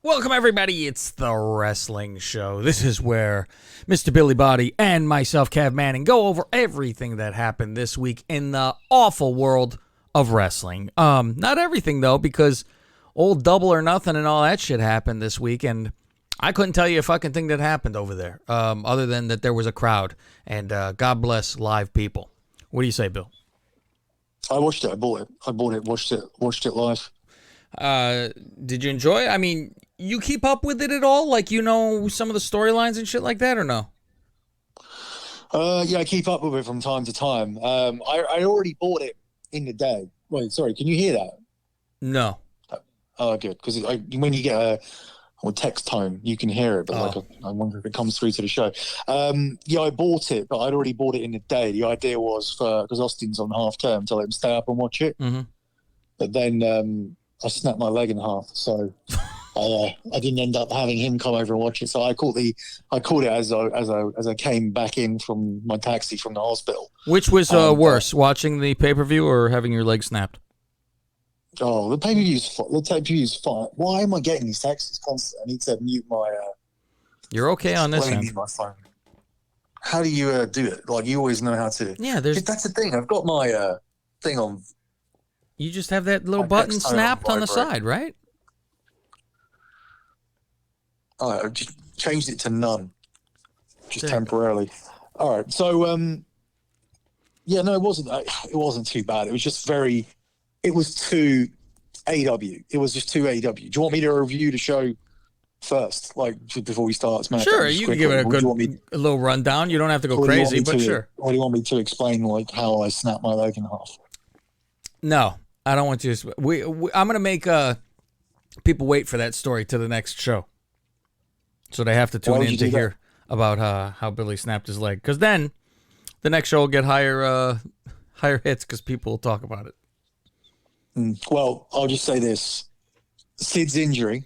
Welcome, everybody. It's the Wrestling Show. This is where Mr. Billy Body and myself, Cav Manning, go over everything that happened this week in the awful world of wrestling. Not everything, though, because old Double or Nothing and all that shit happened this week, and I couldn't tell you a fucking thing that happened over there, other than that there was a crowd, and God bless live people. What do you say, Bill? I watched it. I bought it. Watched it live. Did you enjoy it? I mean, you keep up with it at all? Like, you know some of the storylines and shit like that, or no? Yeah, I keep up with it from time to time. I already bought it in the day. Wait, sorry, can you hear that? No. Oh, good. Because when you get a text tone, you can hear it, but I wonder if it comes through to the show. Yeah, I bought it, but I'd already bought it in the day. The idea was because Austin's on half term to let him stay up and watch it. Mm-hmm. But then I snapped my leg in half, so I didn't end up having him come over and watch it. So I caught it as I came back in from my taxi from the hospital. Which was worse, watching the pay-per-view or having your leg snapped? Oh, the pay-per-view's fine. Why am I getting these texts constantly? I need to mute my. You're okay on this end. Mute my phone. How do you do it? Like, you always know how to. Yeah, that's the thing. I've got my thing on. You just have that little button snapped on the side, right? I just changed it to none, just temporarily. All right, so yeah, no, it wasn't too bad. It was just it was too AW. It was just too AW. Do you want me to review the show first, like before we start Smackdown? Sure, you can give it a little rundown. You don't have to go crazy, but sure. Or do you want me to explain like how I snapped my leg in half? No, I don't want you to. I'm going to make people wait for that story to the next show. So they have to tune in to hear about how Billy snapped his leg. Because then the next show will get higher hits because people will talk about it. Well, I'll just say this. Sid's injury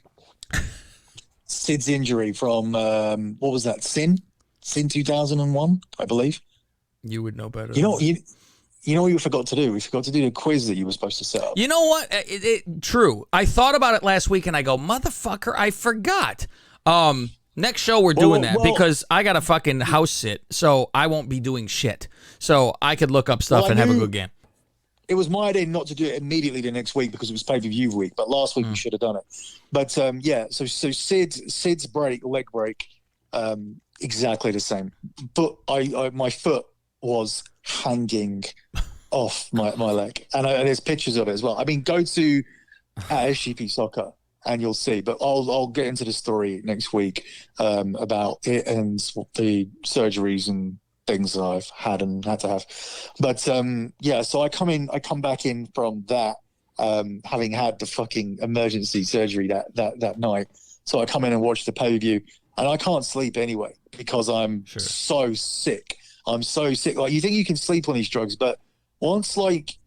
from, what was that, Sin 2001, I believe. You would know better. You know what you forgot to do? We forgot to do the quiz that you were supposed to set up. You know what? True. I thought about it last week and I go, motherfucker, I forgot. Next show we're doing that because I got a fucking house sit, so I won't be doing shit. So I could look up stuff and have a good game. It was my idea not to do it immediately the next week because it was pay-per-view week, but last week we should have done it. But yeah, so Sid's leg break, exactly the same. But my foot was hanging off my leg, and there's pictures of it as well. I mean, go to SGP Soccer and you'll see. But I'll get into the story next week about it and the surgeries and things that I've had and had to have. But yeah, so I come back in from that, having had the fucking emergency surgery that night. So I come in and watch the pay-per-view, and I can't sleep anyway because I'm so sick. I'm so sick. Like, you think you can sleep on these drugs, but once like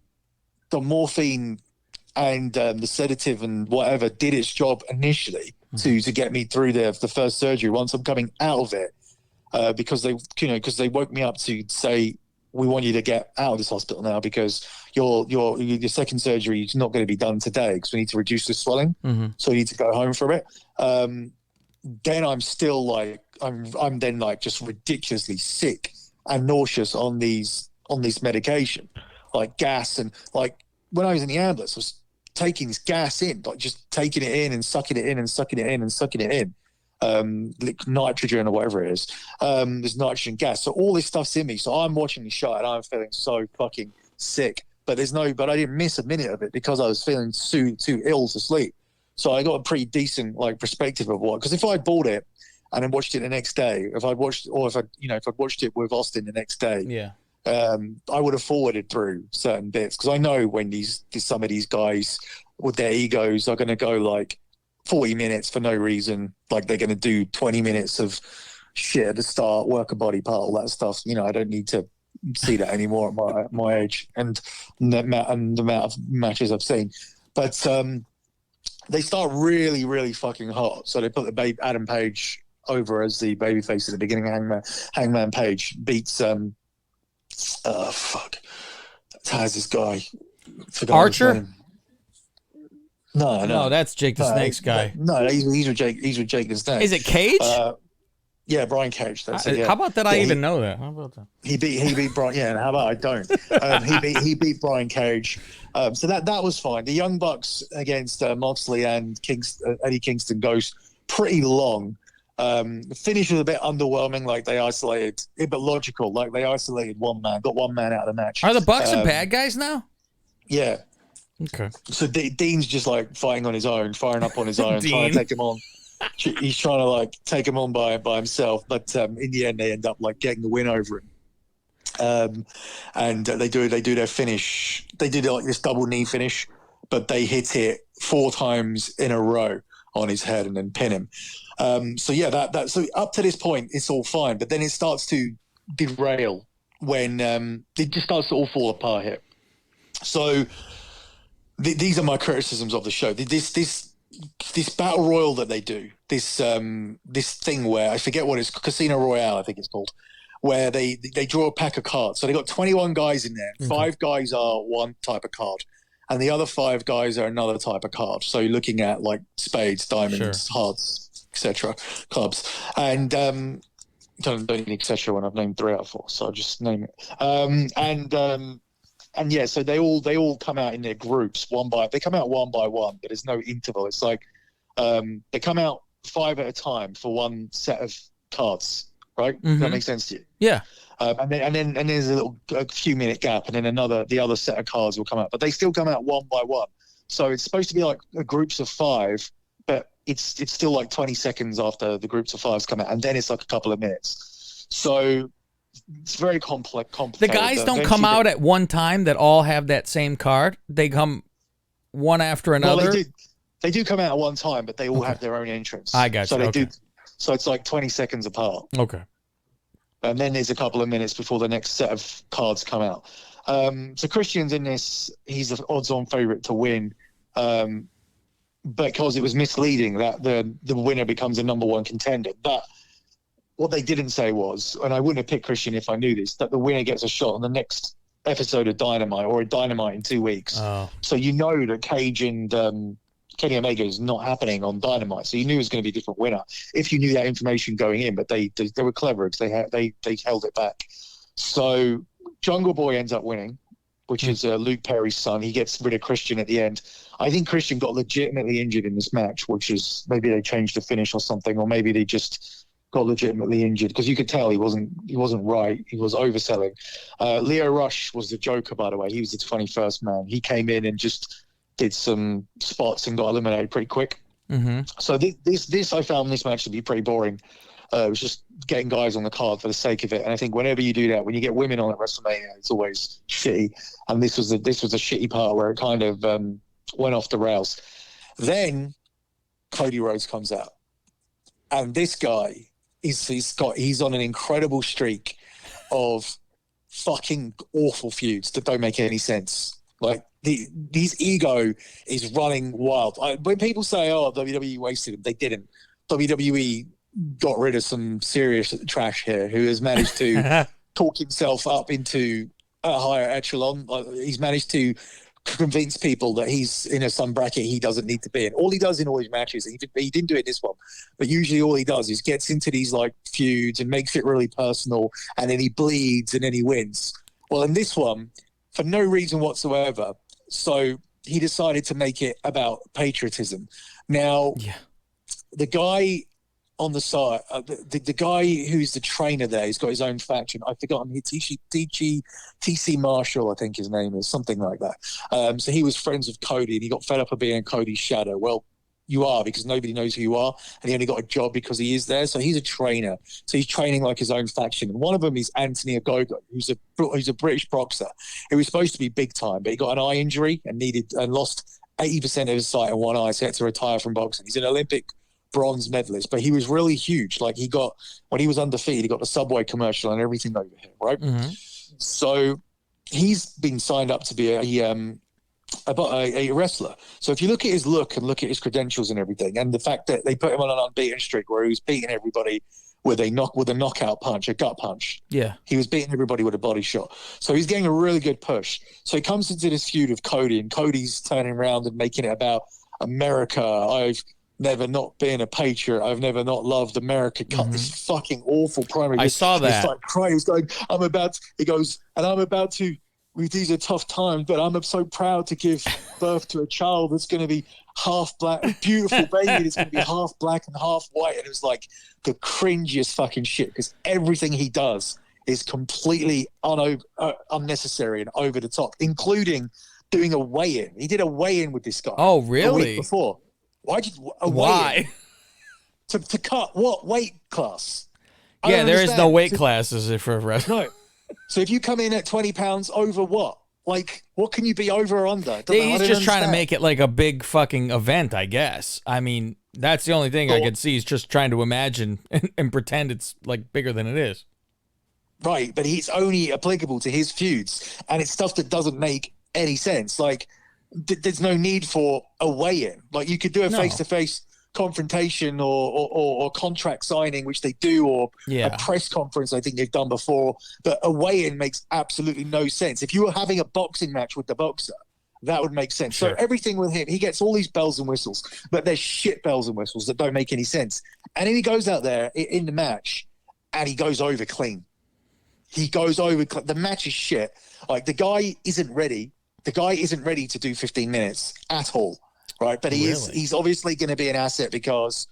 the morphine and the sedative and whatever did its job initially to get me through the first surgery, once I'm coming out of it, because they woke me up to say, we want you to get out of this hospital now because your second surgery is not going to be done today because we need to reduce the swelling. So you need to go home for a bit. Then I'm still like, I'm then like just ridiculously sick and nauseous on these medication, like gas. And like when I was in the ambulance, I was taking this gas in, like just taking it in and sucking it in and sucking it in and sucking it in. Nitrogen or whatever it is. There's nitrogen gas. So all this stuff's in me. So I'm watching the show and I'm feeling so fucking sick. But I didn't miss a minute of it because I was feeling too ill to sleep. So I got a pretty decent like perspective of because if I bought it and then watched it the next day, if I'd watched it with Austin the next day, yeah. I would have forwarded through certain bits because I know when some of these guys with their egos are going to go like 40 minutes for no reason, like they're going to do 20 minutes of shit at the start, work a body part, all that stuff. You know, I don't need to see that anymore at my age and the amount of matches I've seen. But they start really, really fucking hot. So they put Adam Page over as the babyface at the beginning. Hangman Page beats how's this guy? Archer? No, that's Jake the Snake's guy. No, he's with Jake. He's with Jake the Snake. Is it Cage? Yeah, Brian Cage. That's it, yeah. How about that? I even know that. How about that? He beat Brian. Yeah, and how about I don't? He beat Brian Cage. So that was fine. The Young Bucks against Moxley and Eddie Kingston goes pretty long. The finish was a bit underwhelming, like they isolated, but logical, like they isolated one man, got one man out of the match. Are the Bucks the bad guys now? Yeah. Okay. So Dean's just like fighting on his own, firing up on his own, trying to take him on. He's trying to like take him on by himself, but in the end they end up like getting the win over him. And they do their finish. They did like this double knee finish, but they hit it 4 times in a row on his head and then pin him. So yeah, so up to this point it's all fine, but then it starts to derail when it just starts to all fall apart here. So these are my criticisms of the show. This battle royal that they do, this thing where I forget what it's, Casino Royale I think it's called, where they draw a pack of cards. So they got 21 guys in there. Mm-hmm. 5 guys are one type of card, and the other 5 guys are another type of card. So you're looking at like spades, diamonds, hearts, etc., clubs, and don't need etc. when I've named 3 out of 4. So I'll just name it. And yeah, so they all come out in their groups they come out one by one, but there's no interval. It's like they come out 5 at a time for one set of cards, right? Mm-hmm. Does that make sense to you? Yeah. And then there's a few minute gap, and then the other set of cards will come out, but they still come out one by one. So it's supposed to be like groups of 5, but it's still like 20 seconds after the groups of 5s come out, and then it's like a couple of minutes. So it's very complicated. The guys don't come out at one time that all have that same card. They come one after another. Well, they do come out at one time, but they all have their own entrance. I got you. So they do. So it's like 20 seconds apart. Okay. And then there's a couple of minutes before the next set of cards come out. So Christian's in this. He's the odds-on favorite to win, because it was misleading that the winner becomes a number 1 contender. But what they didn't say was, and I wouldn't have picked Christian if I knew this, that the winner gets a shot on the next episode of Dynamite, or a Dynamite in 2 weeks. Oh. So you know that Cage and Kenny Omega is not happening on Dynamite. So you knew it was going to be a different winner if you knew that information going in. But they were clever because they held it back. So Jungle Boy ends up winning, which is Luke Perry's son. He gets rid of Christian at the end. I think Christian got legitimately injured in this match, which is maybe they changed the finish or something, or maybe they just got legitimately injured, because you could tell he wasn't right. He was overselling. Leo Rush was the Joker, by the way. He was the 21st man. He came in and just did some spots and got eliminated pretty quick. Mm-hmm. So this I found this match to be pretty boring. It was just getting guys on the card for the sake of it. And I think whenever you do that, when you get women on at WrestleMania, it's always shitty. And this was a shitty part where it kind of went off the rails. Then Cody Rhodes comes out, and this guy he's on an incredible streak of fucking awful feuds that don't make any sense. Like his ego is running wild. When people say, "Oh, WWE wasted him," they didn't. WWE got rid of some serious trash here, who has managed to talk himself up into a higher echelon. He's managed to convince people that he's in some bracket he doesn't need to be in. All he does in all his matches, he didn't do it in this one, but usually all he does is gets into these like feuds and makes it really personal, and then he bleeds and then he wins. Well, in this one, for no reason whatsoever, so he decided to make it about patriotism. Now, the guy on the side, the guy who's the trainer there, he's got his own faction. I've forgotten. TC Marshall, I think his name is, something like that. So he was friends with Cody, and he got fed up of being Cody's shadow. Well, you are, because nobody knows who you are, and he only got a job because he is there. So he's a trainer. So he's training like his own faction. And one of them is Anthony Ogogo, who's a British boxer. He was supposed to be big time, but he got an eye injury and lost 80% of his sight in one eye, so he had to retire from boxing. He's an Olympic bronze medalist, but he was really huge. Like when he was undefeated, he got the Subway commercial and everything over here, right? Mm-hmm. So he's been signed up to be a wrestler. So if you look at his look and look at his credentials and everything, and the fact that they put him on an unbeaten streak where he was beating everybody with a knockout punch, a gut punch. Yeah. He was beating everybody with a body shot. So he's getting a really good push. So he comes into this feud of Cody, and Cody's turning around and making it about America. I've never not been a patriot. I've never not loved America. Cut this fucking awful promo. I saw that. He's like crying. He's going, he goes, and I'm about to, these are tough times, but I'm so proud to give birth to a child that's going to be half black, beautiful baby that's going to be half black and half white. And it was like the cringiest fucking shit, because everything he does is completely unnecessary and over the top, including doing a weigh-in. He did a weigh-in with this guy. Oh, really? A week before. Why? To cut what weight class? Yeah, there is no weight classes for wrestling. No. So if you come in at 20 pounds over what? Like, what can you be over or under? He's just trying to make it like a big fucking event, I guess. I mean, that's the only thing I could see. He's just trying to imagine and pretend it's like bigger than it is. Right, but it's only applicable to his feuds, and it's stuff that doesn't make any sense. Like, there's no need for a weigh-in. Like, you could do a face-to-face confrontation or contract signing, which they do, or a press conference I think they've done before, but a weigh-in makes absolutely no sense. If you were having a boxing match with the boxer, that would make sense. Sure. So everything with him, he gets all these bells and whistles, but they're shit bells and whistles that don't make any sense. And then he goes out there in the match and he goes over clean. The match is shit. Like, the guy isn't ready. The guy isn't ready to do 15 minutes at all, right? But he's obviously going to be an asset because,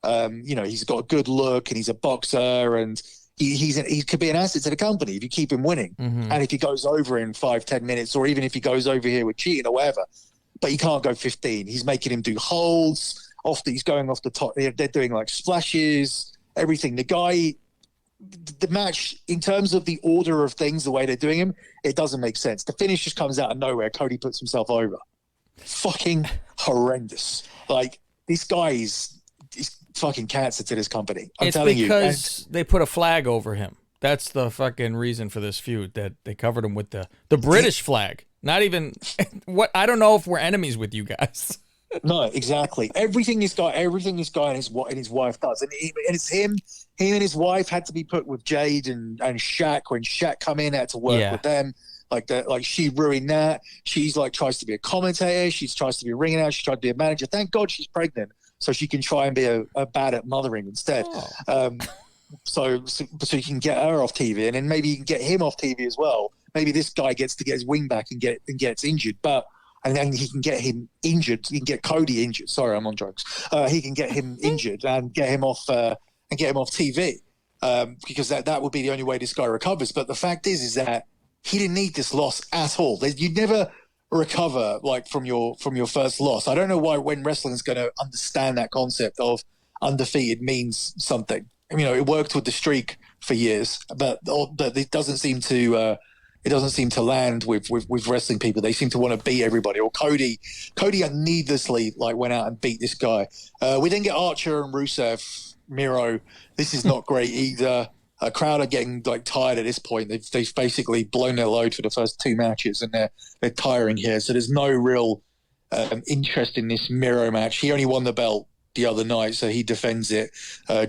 he's got a good look and he's a boxer, and he could be an asset to the company if you keep him winning. Mm-hmm. And if he goes over in 5-10 minutes, or even if he goes over here with cheating or whatever, but he can't go 15. He's making him do holds. He's going off the top. They're doing like splashes, everything. The match, in terms of the order of things, the way they're doing him, it doesn't make sense. The finish just comes out of nowhere. Cody puts himself over. Fucking horrendous. Like, this guy is fucking cancer to this company. I'm telling you. It's because they put a flag over him. That's the fucking reason for this feud, that they covered him with the British flag. Not even what, I don't know if we're enemies with you guys. No, exactly. Everything this guy and his wife does, and it's him and his wife had to be put with Jade and Shaq when Shaq come in, had to work with them. Like she ruined that. She's like tries to be a commentator. She tries to be a ring announcer. She tried to be a manager. Thank God she's pregnant, so she can try and be a bad at mothering instead. So you can get her off TV, and then maybe you can get him off TV as well. Maybe this guy gets to get his wing back and gets injured, and then he can get him injured. He can get Cody injured. Sorry, I'm on drugs. He can get him injured and get him off TV, because that would be the only way this guy recovers. But the fact is that he didn't need this loss at all. You'd never recover like from your first loss. I don't know why, when wrestling is going to understand that concept of undefeated means something. I mean, it worked with the streak for years, but it doesn't seem to. It doesn't seem to land with wrestling people. They seem to want to beat everybody. Or Cody needlessly went out and beat this guy. We then get Archer and Rusev, Miro. This is not great either. A crowd are getting tired at this point. They've basically blown their load for the first two matches, and they're tiring here. So there's no real interest in this Miro match. He only won the belt the other night, so he defends it.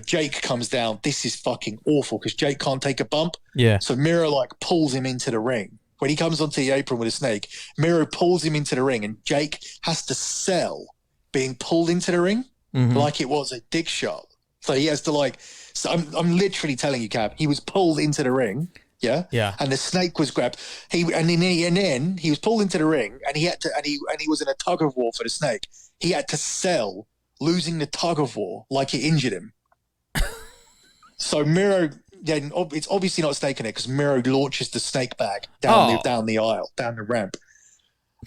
Jake comes down. This is fucking awful because Jake can't take a bump. Yeah. So Miro pulls him into the ring. When he comes onto the apron with a snake, Miro pulls him into the ring, and Jake has to sell being pulled into the ring like it was a dick shot. So he has to So I'm literally telling you, Cap. He was pulled into the ring. Yeah. Yeah. And the snake was grabbed. And then he was pulled into the ring, and he was in a tug of war for the snake. He had to sell losing the tug of war like it injured him. So Miro, then it's obviously not snake in it because Miro launches the snake bag down the aisle, down the ramp.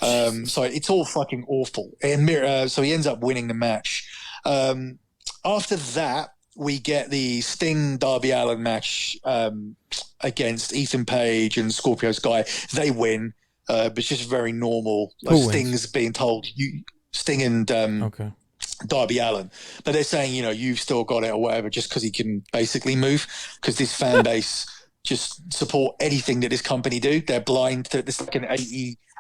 So it's all fucking awful. And Miro, so he ends up winning the match. After that, we get the Sting Darby Allin match against Ethan Page and Scorpio Sky. They win, but it's just very normal. Sting's being told Sting and Darby Allin, but they're saying, you've still got it or whatever, just because he can basically move, because this fan base just support anything that this company do. They're blind to this, like an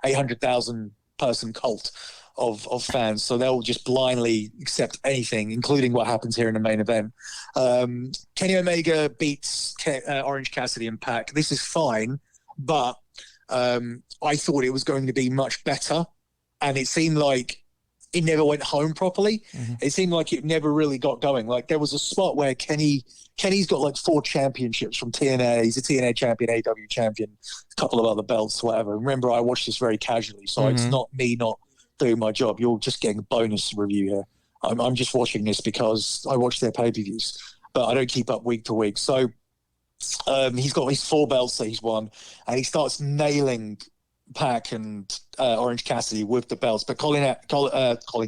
800,000 person cult of fans, so they'll just blindly accept anything, including what happens here in the main event. Kenny Omega beats Orange Cassidy and Pac. This is fine, but I thought it was going to be much better, and it seemed like it never went home properly. It seemed like it never really got going. Like there was a spot where Kenny's got like 4 championships from TNA. He's a TNA champion, AW champion, a couple of other belts, whatever. Remember, I watched this very casually, so it's not me not doing my job. You're just getting a bonus review here. I'm just watching this because I watch their pay-per-views, but I don't keep up week to week. So he's got his 4 belts that he's won, and he starts nailing Pac and Orange Cassidy with the belts, but Colin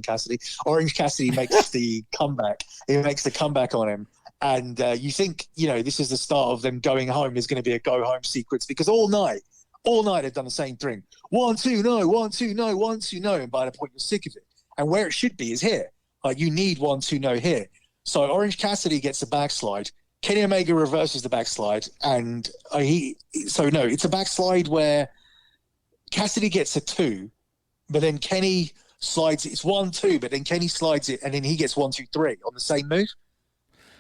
Cassidy, Orange Cassidy makes the comeback. He makes the comeback on him, and you think this is the start of them going home. There's going to be a go home sequence because all night they've done the same thing. 1 2 no, 1 2 no, 1 2 no, and by the point you're sick of it. And where it should be is here. Like you need 1 2 no here. So Orange Cassidy gets the backslide. Kenny Omega reverses the backslide, and it's a backslide where Cassidy gets a 2, but then Kenny slides it. It's 1 2, but then Kenny slides it, and then he gets 1 2 3 on the same move.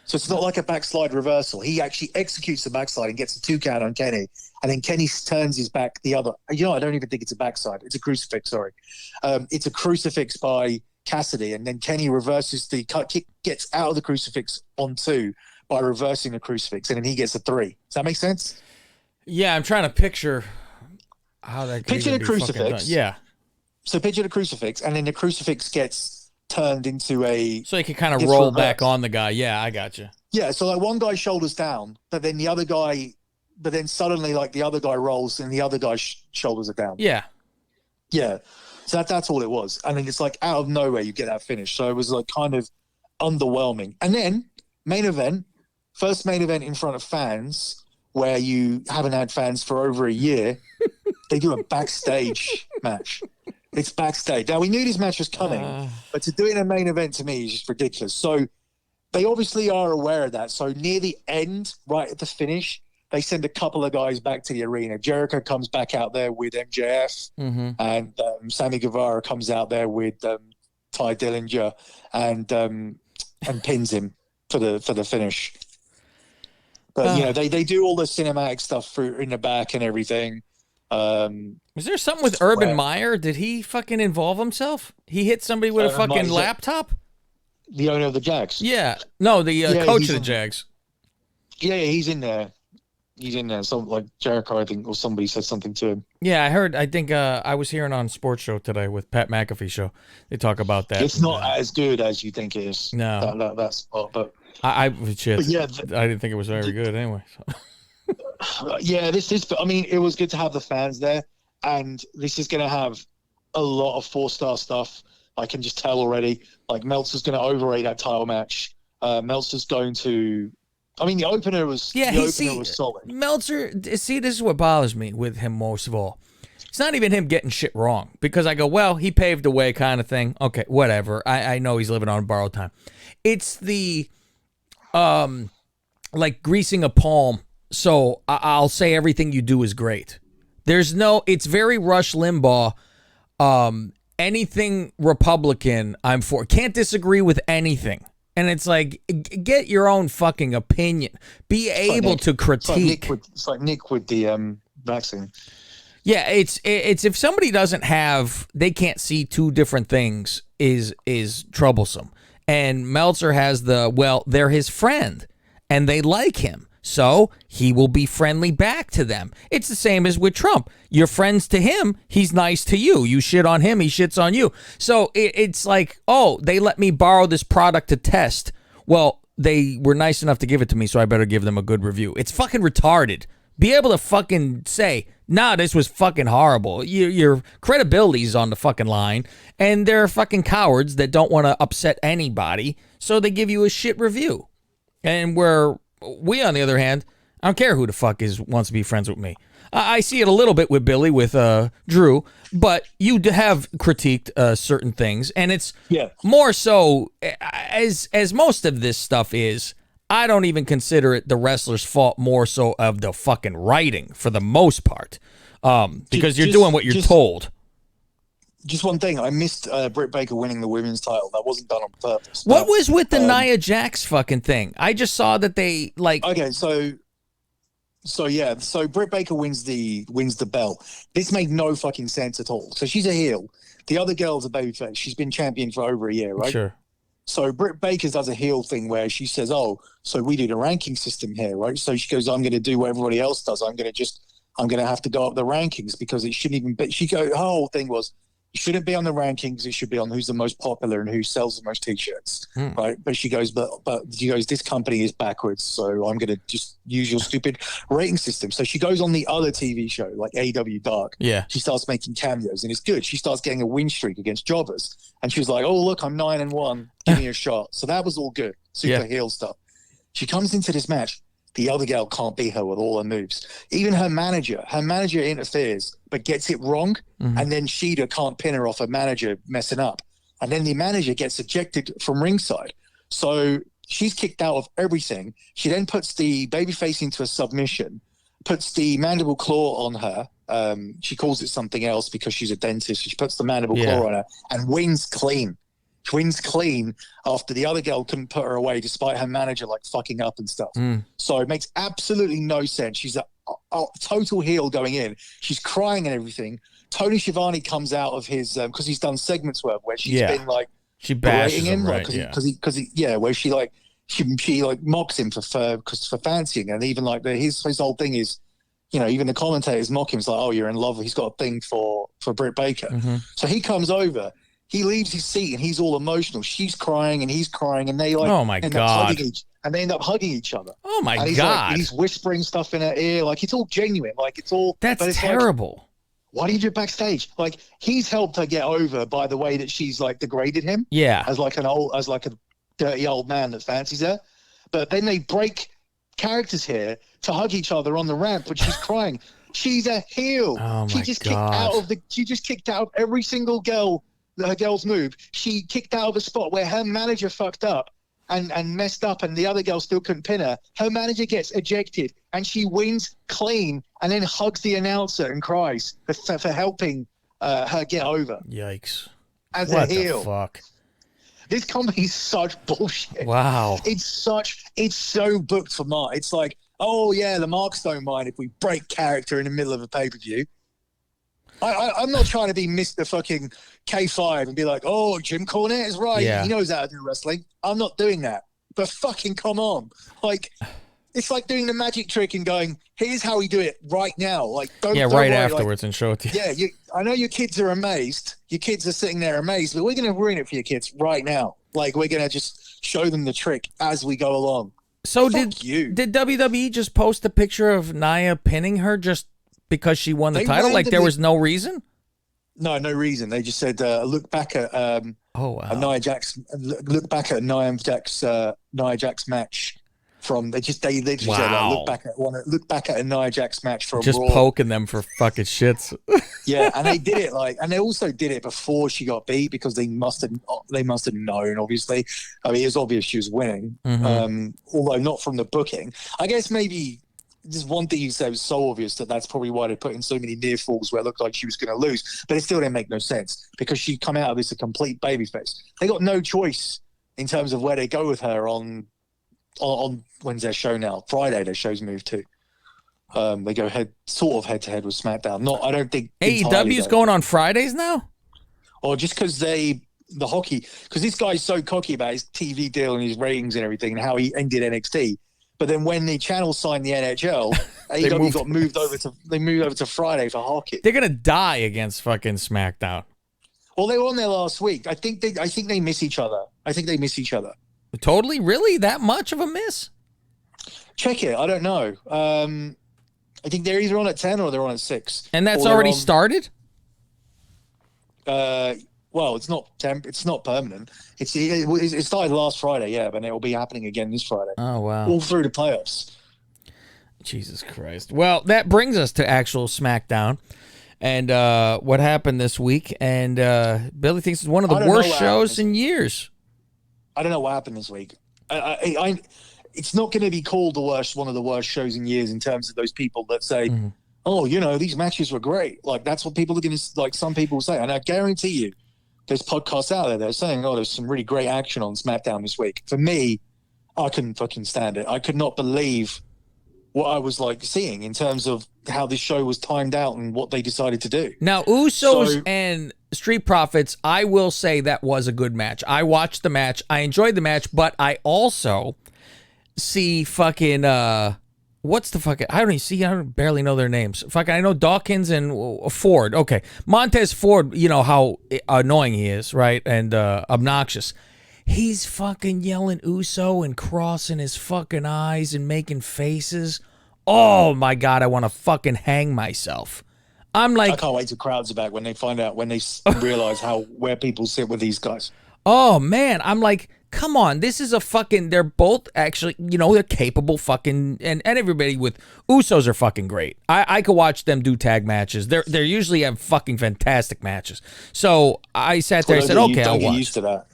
So it's not like a backslide reversal. He actually executes the backslide and gets a 2 count on Kenny, and then Kenny turns his back the other. I don't even think it's a backside. It's a crucifix. Sorry, it's a crucifix by Cassidy, and then Kenny reverses the cut kick, gets out of the crucifix on 2 by reversing the crucifix, and then he gets a 3. Does that make sense? Yeah, I'm trying to picture how that could picture even the be crucifix. Yeah. So picture the crucifix, and then the crucifix gets turned into a. So he could kind of roll back on the guy. Yeah, I got you. Yeah, so like one guy's shoulders down, but then the other guy, suddenly like the other guy rolls and the other guy's shoulders are down. Yeah. Yeah. So that's all it was. And then it's like out of nowhere you get that finish. So it was like kind of underwhelming. And then first main event in front of fans where you haven't had fans for over a year. They do a backstage match. It's backstage. Now we knew this match was coming, but to do it in a main event to me is just ridiculous. So they obviously are aware of that. So near the end, right at the finish, they send a couple of guys back to the arena. Jericho comes back out there with MJF, and Sammy Guevara comes out there with Ty Dillinger, and pins him for the finish. But they do all the cinematic stuff in the back and everything. Was there something with Urban Meyer? Did he fucking involve himself? He hit somebody with a fucking laptop? The owner of the Jags. Yeah. No, the coach of the Jags. Yeah, he's in there. He's in there. So like Jericho, I think, or somebody said something to him. Yeah, I heard. I think I was hearing on Sports Show today with Pat McAfee show. They talk about that. It's not as good as you think it is. No, that spot, but I didn't think it was very good anyway. So. Yeah, I mean, it was good to have the fans there, and this is going to have a lot of 4-star stuff. I can just tell already. Like Meltzer's going to overrate that title match. Meltzer's going to. I mean, the opener was solid. Meltzer. See, this is what bothers me with him most of all. It's not even him getting shit wrong, because I go, well, he paved the way kind of thing. Okay, whatever. I know he's living on borrowed time. It's the like greasing a palm. So I'll say everything you do is great. It's very Rush Limbaugh. Anything Republican, I'm for. Can't disagree with anything. And it's like, get your own fucking opinion. Be able to critique. It's like Nick with the vaccine. Yeah, it's if somebody doesn't have, they can't see two different things is troublesome. And Meltzer has they're his friend and they like him. So he will be friendly back to them. It's the same as with Trump. You're friends to him, he's nice to you. You shit on him, he shits on you. So it's like, oh, they let me borrow this product to test. Well, they were nice enough to give it to me, so I better give them a good review. It's fucking retarded. Be able to fucking say, nah, this was fucking horrible. Your credibility's on the fucking line, and they're fucking cowards that don't want to upset anybody, so they give you a shit review. And we, on the other hand, I don't care who the fuck wants to be friends with me. I see it a little bit with Billy, with Drew, but you have critiqued certain things, and it's more so, as most of this stuff is, I don't even consider it the wrestler's fault, more so of the fucking writing for the most part, because you're doing what you're told. Just one thing, I missed Britt Baker winning the women's title. That wasn't done on purpose. What was with the Nia Jax fucking thing? I just saw that they like. Okay, so Britt Baker wins the belt. This made no fucking sense at all. So she's a heel. The other girl's a babyface. She's been champion for over a year, right? Sure. So Britt Baker does a heel thing where she says, "Oh, so we do the ranking system here, right?" So she goes, "I'm going to do what everybody else does. I'm going to have to go up the rankings because it shouldn't even be." Her whole thing was, "It shouldn't be on the rankings. It should be on who's the most popular and who sells the most T-shirts, right?" But she goes, "But she goes, this company is backwards, so I'm going to just use your stupid rating system." So she goes on the other TV show like AEW Dark. Yeah. She starts making cameos, and it's good. She starts getting a win streak against jobbers, and she was like, "Oh, look, I'm 9-1. Give me a shot." So that was all good. Super heel stuff. She comes into this match. The other girl can't beat her with all her moves. Even her manager interferes, but gets it wrong. And then Shida can't pin her off her manager messing up. And then the manager gets ejected from ringside. So she's kicked out of everything. She then puts the babyface into a submission, puts the mandible claw on her. She calls it something else because she's a dentist. She puts the mandible claw on her and wins clean. Wins clean after the other girl couldn't put her away despite her manager like fucking up and stuff. So it makes absolutely no sense. She's a total heel going in. She's crying and everything. Tony Schiavone comes out of his because he's done segments where she's been like she bashes him right, because where she like mocks him for fancying, and even like his whole thing is, you know, even the commentators mock him. It's like, "Oh, you're in love." He's got a thing for Britt Baker. So he comes over. He leaves his seat and he's all emotional. She's crying and he's crying, and they like end up hugging each other. Oh my and God! He's whispering stuff in her ear, like it's all genuine, like it's all. That's terrible. Like, why did you backstage? Like he's helped her get over by the way that she's like degraded him. Yeah, as a dirty old man that fancies her. But then they break characters here to hug each other on the ramp, but she's crying. She's a heel. Oh my She just kicked out of every single girl. Her girl's move. She kicked out of a spot where her manager fucked up and messed up, and the other girl still couldn't pin her. Her manager gets ejected, and she wins clean, and then hugs the announcer and cries for helping her get over. Yikes! As what a heel, the fuck? This company's such bullshit. Wow! It's so booked for Mark. It's like, oh yeah, the Marks don't mind if we break character in the middle of a pay-per-view. I'm not trying to be Mr. fucking K5 and be like, "Oh, Jim Cornette is right. He knows how to do wrestling." I'm not doing that. But fucking come on. Like, it's like doing the magic trick and going, "Here's how we do it right now." Like, don't right worry, afterwards and show it to you. Yeah, I know your kids are amazed. Your kids are sitting there amazed, but we're going to ruin it for your kids right now. Like, we're going to just show them the trick as we go along. So did WWE just post a picture of Nia pinning her just because she won the title? Like there was no reason? No reason. They just said look back at Nia Jax. Look back at Nia Jax match from. They just said look back at a Nia Jax match from just Raw. Poking them for fucking shits. Yeah, and they did it and they also did it before she got beat because they must have known. Obviously, I mean, it was obvious she was winning. Although not from the booking. I guess maybe. Just one thing you said was so obvious that's probably why they put in so many near falls where it looked like she was going to lose, but it still didn't make no sense because she come out of this a complete babyface. They got no choice in terms of where they go with her on when's their show now? Friday their show's moved to. They go head to head with SmackDown. I don't think AEW's going on Fridays now, or just because the hockey because this guy's so cocky about his TV deal and his ratings and everything and how he ended NXT. But then when the channel signed the NHL, AEW moved over to Friday for hockey. They're gonna die against fucking SmackDown. Well, they were on there last week. I think they miss each other. Totally, really, that much of a miss? Check it. I don't know. I think they're either on at 10 or they're on at 6. And that's already started. Well, it's not it's not permanent. It started last Friday, yeah, but it will be happening again this Friday. Oh, wow. All through the playoffs. Jesus Christ. Well, that brings us to actual SmackDown and what happened this week. And Billy thinks it's one of the worst shows in years. I don't know what happened this week. It's not going to be called one of the worst shows in years in terms of those people that say, oh, you know, these matches were great. Like, that's what people are going to, like, some people say. And I guarantee you, there's podcasts out there that are saying, oh, there's some really great action on SmackDown this week. For me, I couldn't fucking stand it. I could not believe what I was, like, seeing in terms of how this show was timed out and what they decided to do. Now, Usos and Street Profits, I will say that was a good match. I watched the match. I enjoyed the match, but I also see fucking what's the fucking I don't even see. I barely know their names. Fucking I know Dawkins and Ford. Okay, Montez Ford. You know how annoying he is, right? And obnoxious. He's fucking yelling Uso and crossing his fucking eyes and making faces. Oh my god, I want to fucking hang myself. I'm like, I can't wait till crowds are back when they find out, when they realize where people sit with these guys. oh man, I'm like, come on, this is a fucking. They're both actually, they're capable fucking, and everybody with Usos are fucking great. I could watch them do tag matches. They're usually have fucking fantastic matches. So I sat there and said, okay, I'll get watch. used to that.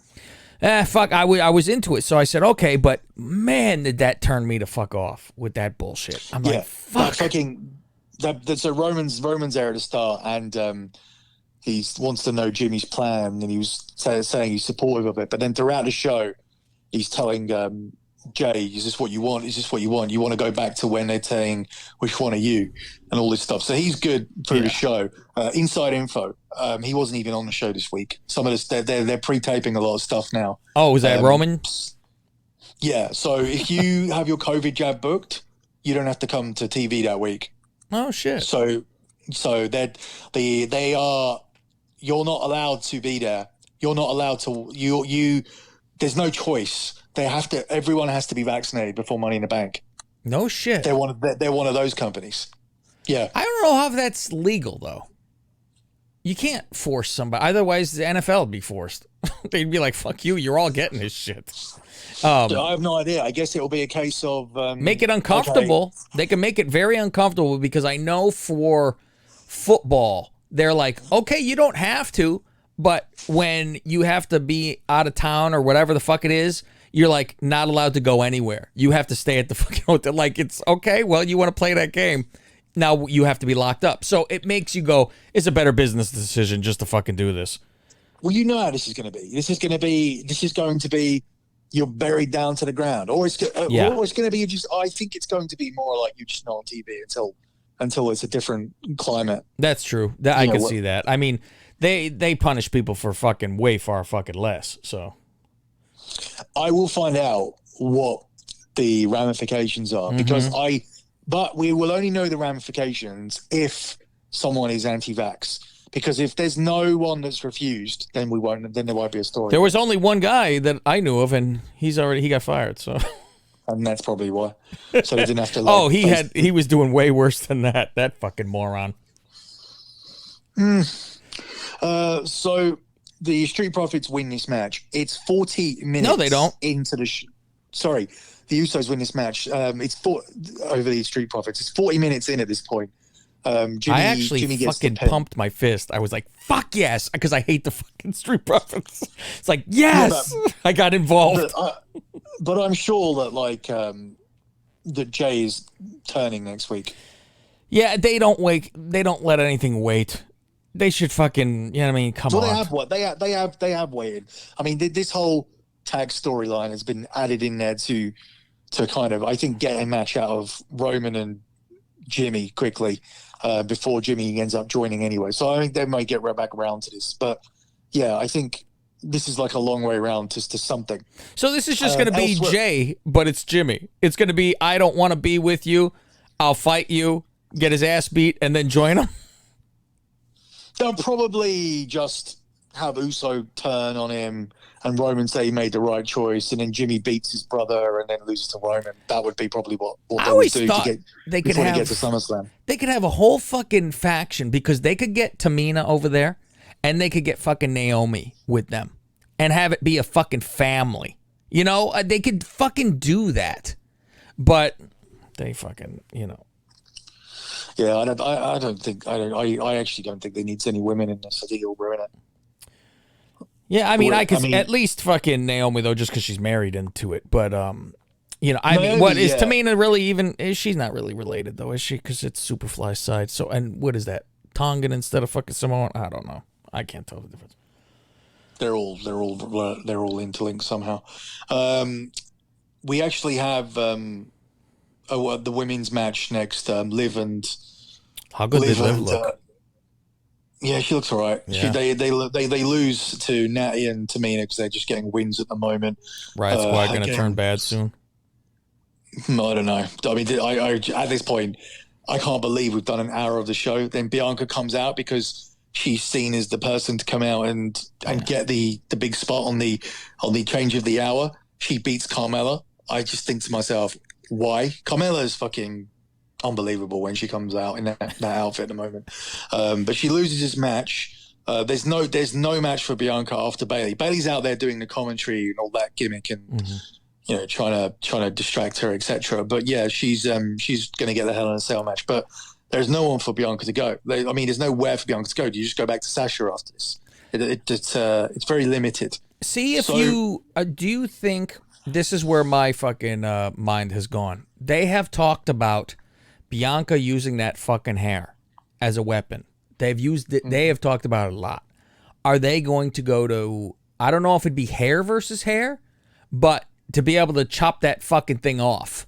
Fuck, I was into it, so I said, okay, but man, did that turn me to fuck off with that bullshit. I'm like, fuck. So Roman's there to start, and he wants to know Jimmy's plan, and he was saying he's supportive of it. But then throughout the show, he's telling Jay, is this what you want? Is this what you want? You want to go back to when they're saying, which one are you? And all this stuff. So he's good through the show. Inside info. He wasn't even on the show this week. Some of this, they're pre-taping a lot of stuff now. Oh, is that Roman? Yeah. So if you have your COVID jab booked, you don't have to come to TV that week. Oh shit. So that they are. You're not allowed to be there. You're not allowed to. You. There's no choice. Everyone has to be vaccinated before Money in the Bank. No shit. They're one of those companies. Yeah. I don't know how that's legal though. You can't force somebody. Otherwise, the NFL would be forced. They'd be like, "Fuck you! You're all getting this shit." I have no idea. I guess it will be a case of make it uncomfortable. Okay. They can make it very uncomfortable because I know for football, they're like, "Okay, you don't have to," but when you have to be out of town or whatever the fuck it is, you're like not allowed to go anywhere. You have to stay at the fucking hotel. Like it's okay. Well, you want to play that game. Now you have to be locked up. So it makes you go, it's a better business decision just to fucking do this. Well, you know how this is going to be. This is going to be you're buried down to the ground. Or it's going to be I think it's going to be more like you're just not on TV until it's a different climate. That's true. I can see that. I mean, they punish people for fucking way far fucking less. So I will find out what the ramifications are but we will only know the ramifications if someone is anti-vax. Because if there's no one that's refused, then there won't be a story. There was only one guy that I knew of, and he got fired. So, and that's probably why. So they didn't have to. He was doing way worse than that. That fucking moron. So the Street Profits win this match. It's 40 minutes. No, they don't. Into the. Sorry. The Usos win this match. It's over the Street Profits. It's 40 minutes in at this point. Jimmy fucking pumped my fist. I was like, "Fuck yes," because I hate the fucking Street Profits. It's like, yes, I got involved. But I'm sure that that Jay is turning next week. Yeah, they don't wait. They don't let anything wait. They should fucking. You know what I mean? Come on. They have what they have waited. I mean, this whole tag storyline has been added in there to kind of, I think, get a match out of Roman and Jimmy quickly before Jimmy ends up joining anyway. So I think they might get right back around to this. But yeah, I think this is like a long way around to something. So this is just going to be Jay, but it's Jimmy. It's going to be, I don't want to be with you. I'll fight you, get his ass beat, and then join him. They'll probably just have Uso turn on him and Roman say he made the right choice, and then Jimmy beats his brother and then loses to Roman. That would be probably what they would do to get to SummerSlam. They could have a whole fucking faction because they could get Tamina over there and they could get fucking Naomi with them and have it be a fucking family. You know, they could fucking do that. But they fucking, Yeah, I actually don't think they need any women in this. I think it'll ruin it. Yeah, I mean, at least fucking Naomi though, just because she's married into it. But Naomi, what is Tamina really even? She's not really related though, is she? Because it's Superfly's side. So, and what is that? Tongan instead of fucking Samoan? I don't know. I can't tell the difference. They're all interlinked somehow. We actually have the women's match next. Liv and how good did Liv look? Yeah, she looks all right. Yeah. They lose to Natty and Tamina because they're just getting wins at the moment. Riot Squad going to turn Again, bad soon. I don't know. I mean, I at this point, I can't believe we've done an hour of the show. Then Bianca comes out because she's seen as the person to come out and get the big spot on the change of the hour. She beats Carmella. I just think to myself, why? Carmella is fucking unbelievable when she comes out in that outfit at the moment. But she loses this match. There's no match for Bianca after Bayley. Bayley's out there doing the commentary and all that gimmick and trying to distract her, etc. But yeah, she's going to get the Hell in a Cell match. But there's no one for Bianca to go. There's nowhere for Bianca to go. Do you just go back to Sasha after this? It's very limited. See if you do you think this is where my fucking mind has gone. They have talked about Bianca using that fucking hair as a weapon. They've used it. They have talked about it a lot. Are they going to go to, I don't know if it'd be hair versus hair, but to be able to chop that fucking thing off,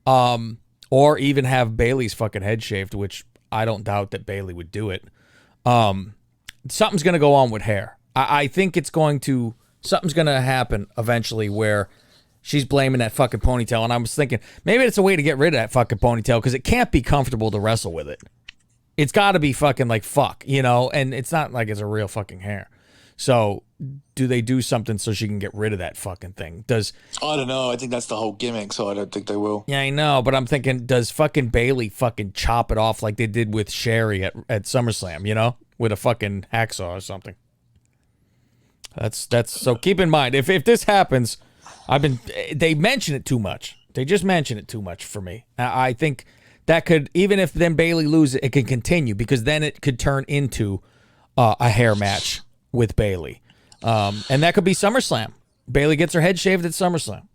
or even have Bayley's fucking head shaved, which I don't doubt that Bayley would do it. Something's going to go on with hair. I think something's going to happen eventually where she's blaming that fucking ponytail, and I was thinking maybe it's a way to get rid of that fucking ponytail because it can't be comfortable to wrestle with it. It's got to be fucking like fuck, and it's not like it's a real fucking hair. So do they do something so she can get rid of that fucking thing? I don't know. I think that's the whole gimmick, so I don't think they will. Yeah, I know, but I'm thinking, does fucking Bayley fucking chop it off like they did with Sherry at SummerSlam, with a fucking hacksaw or something? That's so keep in mind, if this happens, they mention it too much. They just mention it too much for me. I think that could, even if then Bayley loses, it can continue because then it could turn into a hair match with Bayley. And that could be SummerSlam. Bayley gets her head shaved at SummerSlam.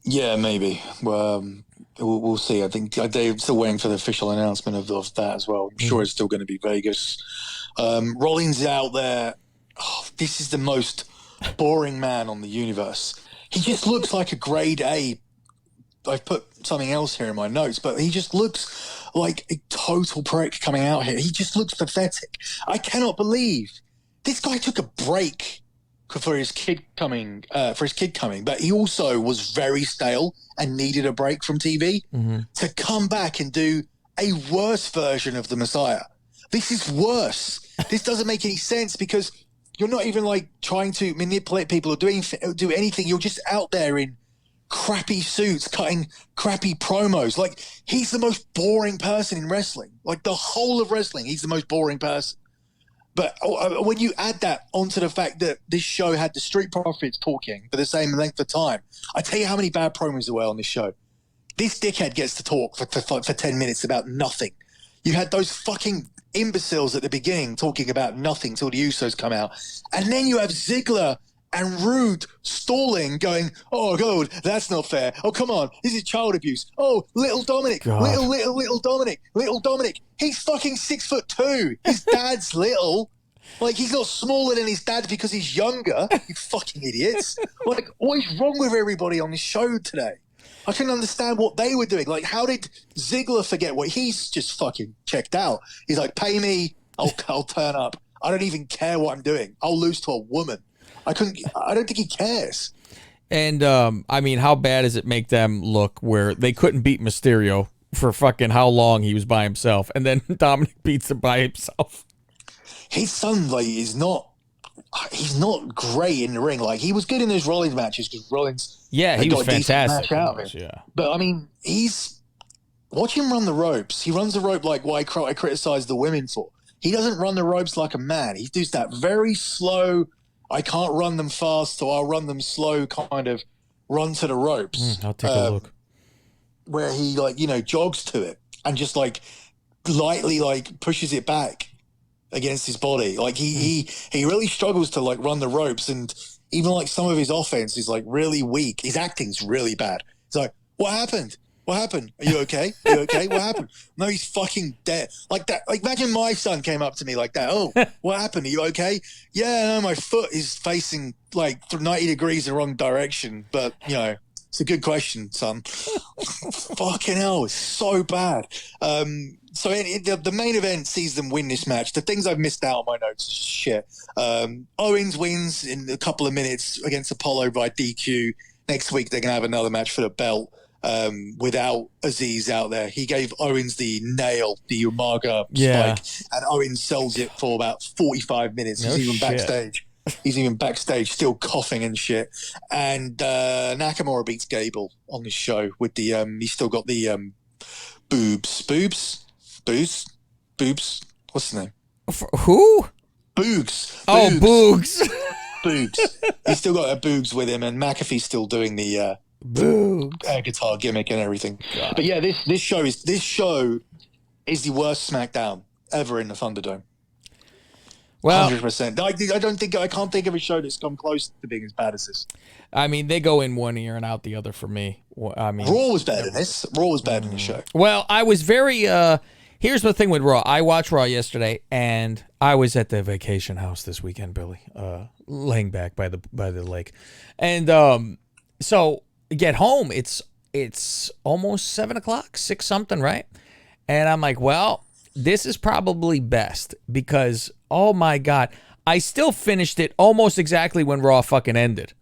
Yeah, maybe. We'll see. I think they're still waiting for the official announcement of that as well. I'm sure it's still going to be Vegas. Rollins out there. Oh, this is the most boring man on the universe. He just looks like a grade A. I've put something else here in my notes, but he just looks like a total prick coming out here. He just looks pathetic. I cannot believe this guy took a break for his kid coming, but he also was very stale and needed a break from TV to come back and do a worse version of the Messiah. This is worse. This doesn't make any sense because you're not even like trying to manipulate people or do anything. You're just out there in crappy suits, cutting crappy promos. Like, he's the most boring person in wrestling. Like, the whole of wrestling, he's the most boring person. But when you add that onto the fact that this show had the Street Profits talking for the same length of time, I tell you how many bad promos there were on this show. This dickhead gets to talk for 10 minutes about nothing. You had those fucking imbeciles at the beginning talking about nothing till the Usos come out. And then you have Ziggler and Rude stalling, going, oh, God, that's not fair. Oh, come on, this is child abuse. Oh, little Dominic, little Dominic. He's fucking 6'2". His dad's little. Like, he's not smaller than his dad because he's younger. You fucking idiots. Like, what is wrong with everybody on this show today? I couldn't understand what they were doing. Like, how did Ziggler forget what he's just fucking checked out? He's like, pay me, I'll turn up. I don't even care what I'm doing. I'll lose to a woman. I don't think he cares. And, how bad does it make them look where they couldn't beat Mysterio for fucking how long he was by himself, and then Dominic beats him by himself? His son, like, he's not great in the ring. Like, he was good in those Rollins matches because Rollins he was fantastic. Yeah. But, watch him run the ropes. He runs the rope like what I criticize the women for. He doesn't run the ropes like a man. He does that very slow, I can't run them fast, so I'll run them slow kind of run to the ropes. I'll take a look. Where he, jogs to it and just, lightly, pushes it back against his body. Like, he really struggles to, run the ropes, and even, some of his offense is, really weak. His acting's really bad. It's like, what happened? What happened? Are you okay? Are you okay? What happened? No, he's fucking dead. Like that. Like, imagine my son came up to me like that. Oh, what happened? Are you okay? Yeah, no, my foot is facing 90 degrees the wrong direction. But, It's a good question, son. Fucking hell, it's so bad. The main event sees them win this match. The things I've missed out on my notes is shit. Owens wins in a couple of minutes against Apollo by DQ. Next week, they're going to have another match for the belt without Aziz out there. He gave Owens the nail, the Umaga spike, and Owens sells it for about 45 minutes. He's even backstage. He's even backstage, still coughing and shit. And Nakamura beats Gable on this show with the he's still got the boobs. What's his name? Who? Boogs. Oh, Boogs. Boogs. He's still got her boobs with him, and McAfee's still doing the guitar gimmick and everything. God. But yeah, this show is the worst SmackDown ever in the Thunderdome. Well, 100%. I can't think of a show that's come close to being as bad as this. I mean, they go in one ear and out the other for me. I mean, Raw was bad in this. Raw was bad in the show. Well, I was very. Here's the thing with Raw. I watched Raw yesterday, and I was at the vacation house this weekend, Billy, laying back by the lake, and so get home. It's almost 7:00, 6 something, right? And I'm like, well, this is probably best because, oh my God, I still finished it almost exactly when Raw fucking ended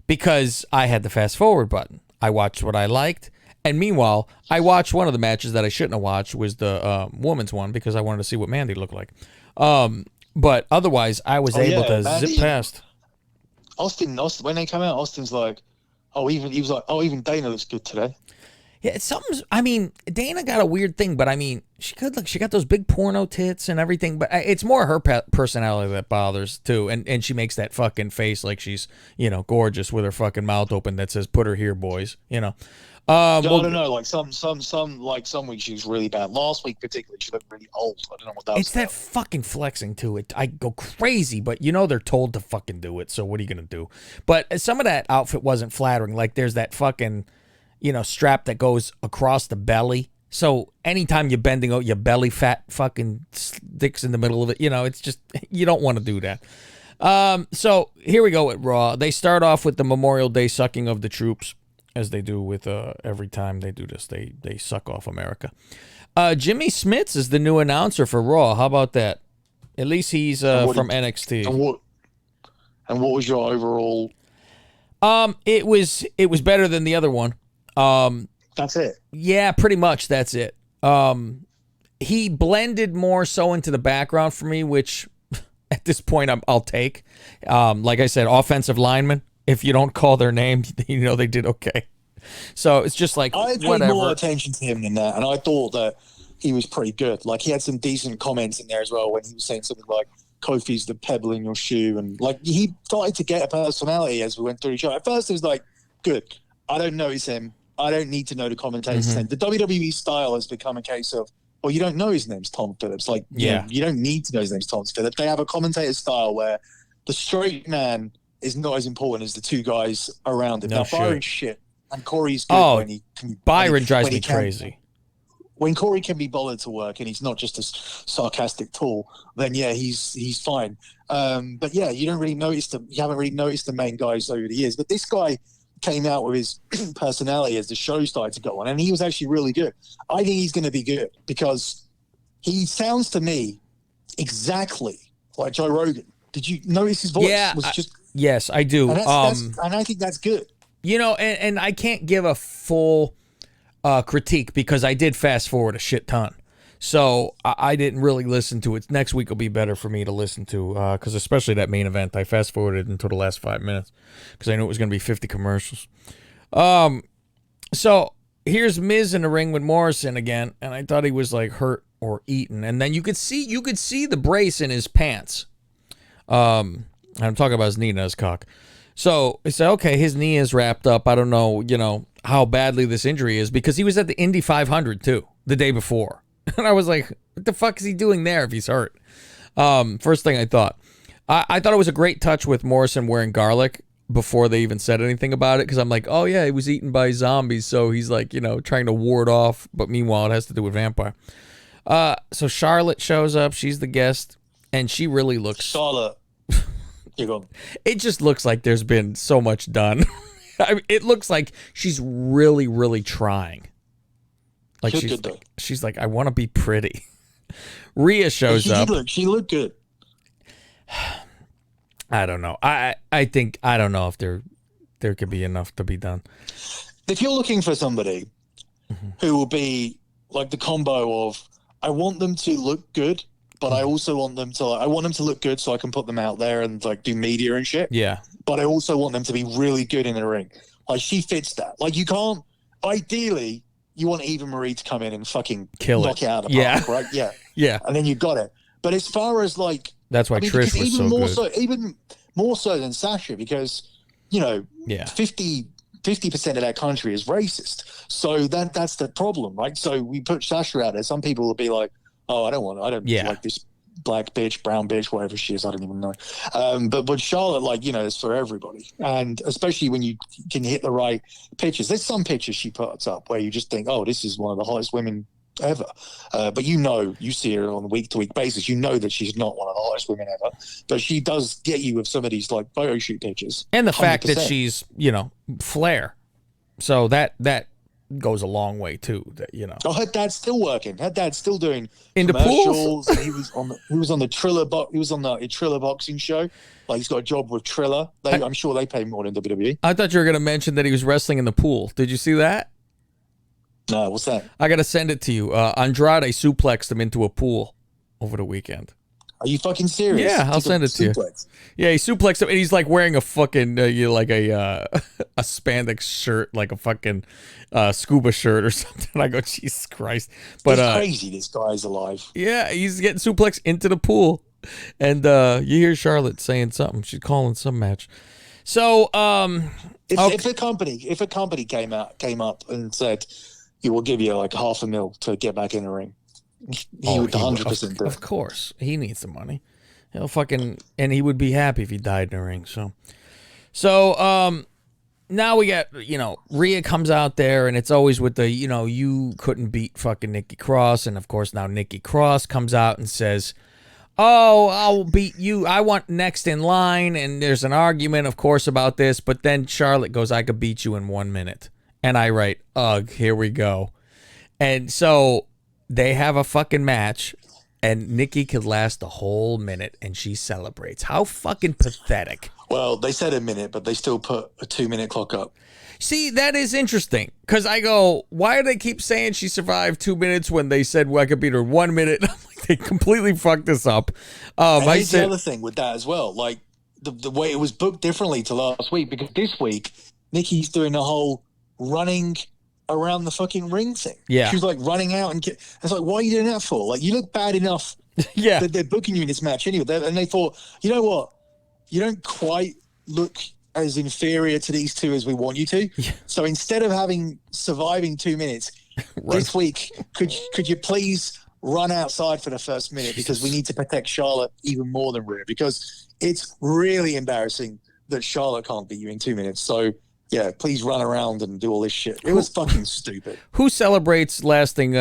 because I had the fast forward button. I watched what I liked. And meanwhile, I watched one of the matches that I shouldn't have watched was the women's one because I wanted to see what Mandy looked like. But otherwise, I was able to zip past. Austin, when they come out, Austin's like, even Dana looks good today. Yeah, I mean, Dana got a weird thing, but I mean, she got those big porno tits and everything, but it's more her personality that bothers too. And she makes that fucking face like she's, gorgeous with her fucking mouth open that says, "Put her here, boys," I don't know. Like some weeks she was really bad. Last week particularly, she looked really old. I don't know what that was. It's that fucking flexing to it. I go crazy, but they're told to fucking do it. So what are you gonna do? But some of that outfit wasn't flattering. Like there's that fucking, strap that goes across the belly. So anytime you're bending out, your belly fat fucking sticks in the middle of it. It's just you don't want to do that. So here we go at Raw. They start off with the Memorial Day sucking of the troops. As they do with every time they do this, they suck off America. Jimmy Smits is the new announcer for Raw. How about that? At least he's from NXT. And what was your overall? It was better than the other one. That's it. Yeah, pretty much. That's it. He blended more so into the background for me, which at this point I'll take. Like I said, offensive lineman. If you don't call their name, they did okay. So it's just like I paid more attention to him than that, and I thought that he was pretty good. Like he had some decent comments in there as well when he was saying something like Kofi's the pebble in your shoe, and like he started to get a personality as we went through the show. At first, it was like, good. I don't notice him. I don't need to know the commentator's name. The WWE style has become a case of, well, you don't know his name's Tom Phillips. Like, you don't need to know his name's Tom Phillips. They have a commentator style where the straight man is not as important as the two guys around him. Now, Byron's shit, and Corey's good when he can. Byron drives me crazy. When Corey can be bothered to work and he's not just a sarcastic tool, then he's fine. But yeah, you haven't really noticed the main guys over the years. But this guy came out with his personality as the show started to go on, and he was actually really good. I think he's going to be good because he sounds to me exactly like Joe Rogan. Did you notice his voice? Yeah, yes, I do. And I think that's good. And I can't give a full critique because I did fast forward a shit ton. So I didn't really listen to it. Next week will be better for me to listen to because especially that main event, I fast forwarded until the last 5 minutes because I knew it was going to be 50 commercials. So here's Miz in the ring with Morrison again, and I thought he was like hurt or eaten, and then you could see the brace in his pants. I'm talking about his knee, not his cock. So he said, okay, his knee is wrapped up. I don't know, how badly this injury is because he was at the Indy 500 too the day before. And I was like, what the fuck is he doing there if he's hurt? First thing I thought. I thought it was a great touch with Morrison wearing garlic before they even said anything about it because I'm like, oh yeah, he was eaten by zombies. So he's like, trying to ward off. But meanwhile, it has to do with vampire. So Charlotte shows up. She's the guest. And she really looks... Charlotte. You're going. It just looks like there's been so much done I mean, it looks like she's really, really trying. Like she's like, I want to be pretty. Rhea shows up. She looked good. I don't know. I don't know if there could be enough to be done. If you're looking for somebody who will be like the combo of, I want them to look good, but I also want them to look good so I can put them out there and like do media and shit. Yeah. But I also want them to be really good in the ring. Like she fits that. Like you can't. Ideally, you want Eva Marie to come in and fucking knock it out of the park, right? Yeah. Yeah. And then you got it. But as far as like, that's why Trish was so good. Even more so than Sasha, because 50% of that country is racist. So that's the problem, right? So we put Sasha out there. Some people will be like, oh, I don't like this black bitch, brown bitch, whatever she is. I don't even know. But Charlotte, like, it's for everybody. And especially when you can hit the right pitches. There's some pitches she puts up where you just think, oh, this is one of the hottest women ever. But you see her on a week-to-week basis. You know that she's not one of the hottest women ever. But she does get you with some of these, like, photo shoot pictures. And the fact that she's, Flair. So that goes a long way too. Oh, her dad's still working. Her dad's still doing into commercials. He was on the Triller Triller boxing show. Like he's got a job with Triller. I'm sure they pay more than WWE. I thought you were going to mention that he was wrestling in the pool. Did you see that? No, what's that? I got to send it to you. Andrade suplexed him into a pool over the weekend. Are you fucking serious? Yeah, I'll send it to you. Yeah, he suplexed him, and he's like wearing a fucking a spandex shirt, like a fucking scuba shirt or something. I go, Jesus Christ! But it's crazy. This guy's alive. Yeah, he's getting suplexed into the pool, and you hear Charlotte saying something. She's calling some match. So, if a company came up and said, "You will give you like $500,000 to get back in the ring," he would 100% do it. Of course, he needs the money. He'll and he would be happy if he died in the ring. So now we got, Rhea comes out there, and it's always with the, you couldn't beat fucking Nikki Cross, and of course now Nikki Cross comes out and says, oh, I'll beat you. I want next in line, and there's an argument, of course, about this, but then Charlotte goes, I could beat you in 1 minute. And I write, ugh, here we go. And so they have a fucking match, and Nikki could last a whole minute, and she celebrates. How fucking pathetic. Well, they said a minute, but they still put a 2-minute clock up. See, that is interesting, because I go, why do they keep saying she survived 2 minutes when they said, well, I could beat her 1 minute? I'm like, they completely fucked this up. Here's the other thing with that as well. Like, the way it was booked differently to last week, because this week, Nikki's doing the whole running around the fucking ring thing. Yeah. She was like running out and it's like, why are you doing that for? Like, you look bad enough that they're booking you in this match anyway. And they thought, you know what? You don't quite look as inferior to these two as we want you to. Yeah. So instead of surviving 2 minutes this week, could you please run outside for the first minute, because we need to protect Charlotte even more than Rhea, because it's really embarrassing that Charlotte can't beat you in 2 minutes. So yeah, please run around and do all this shit. It was fucking stupid. Who celebrates lasting,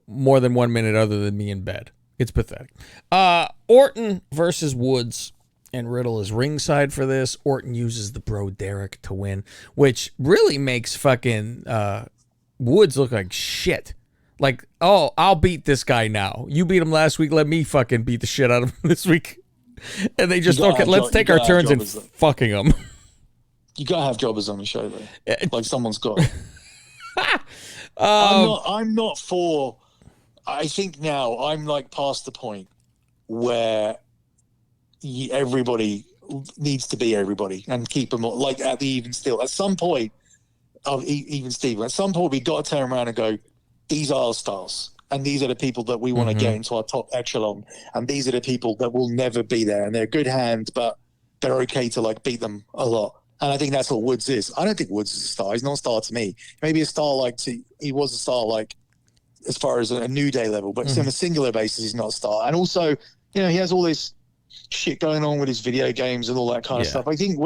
more than 1 minute other than me in bed? It's pathetic. Orton versus Woods, and Riddle is ringside for this. Orton uses the Bro Derek to win, which really makes fucking Woods look like shit. Like, oh, I'll beat this guy now. You beat him last week. Let me fucking beat the shit out of him this week. And they just, okay, let's take our turns and fucking him. You gotta have jobbers on the show, though. Like someone's got. I'm not for. I think now I'm like past the point where everybody needs to be everybody and keep them like at the even still. At some point, even Steve. At some point, we got to turn around and go, these are our stars, and these are the people that we want to get into our top echelon, and these are the people that will never be there, and they're a good hand, but they're okay to like beat them a lot. And I think that's what Woods is. I don't think Woods is a star. He's not a star to me. Maybe a star he was a star like as far as a New Day level, but on a singular basis, he's not a star. And also, he has all this shit going on with his video games and all that kind of stuff. I think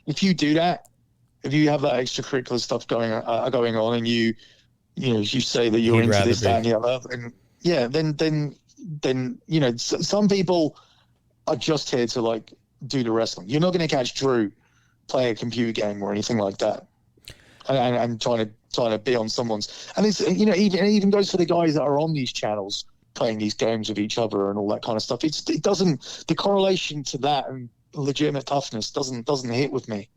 if you do that, if you have that extracurricular stuff going on, and you say that you're into this, that, and the other, and then some people are just here to like do the wrestling. You're not going to catch Drew play a computer game or anything like that, and trying to be on someone's. And it's, you know, it even goes for the guys that are on these channels playing these games with each other and all that kind of stuff. It doesn't, the correlation to that and legitimate toughness doesn't hit with me.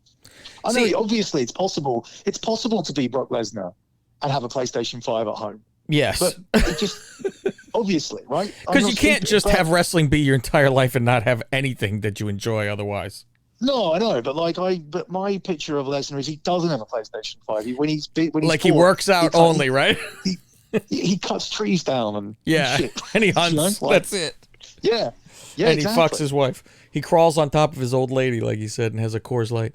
I know, obviously it's possible to be Brock Lesnar and have a PlayStation 5 at home. Yes. But it just, obviously, right? Because you can't just have wrestling be your entire life and not have anything that you enjoy otherwise. No, I know, but my picture of Lesnar is he doesn't have a PlayStation 5. When he's like he works out only, right? He cuts trees down and shit. And he hunts. You know? Like, that's it. Yeah. And exactly. He fucks his wife. He crawls on top of his old lady, like he said, and has a Coors Light.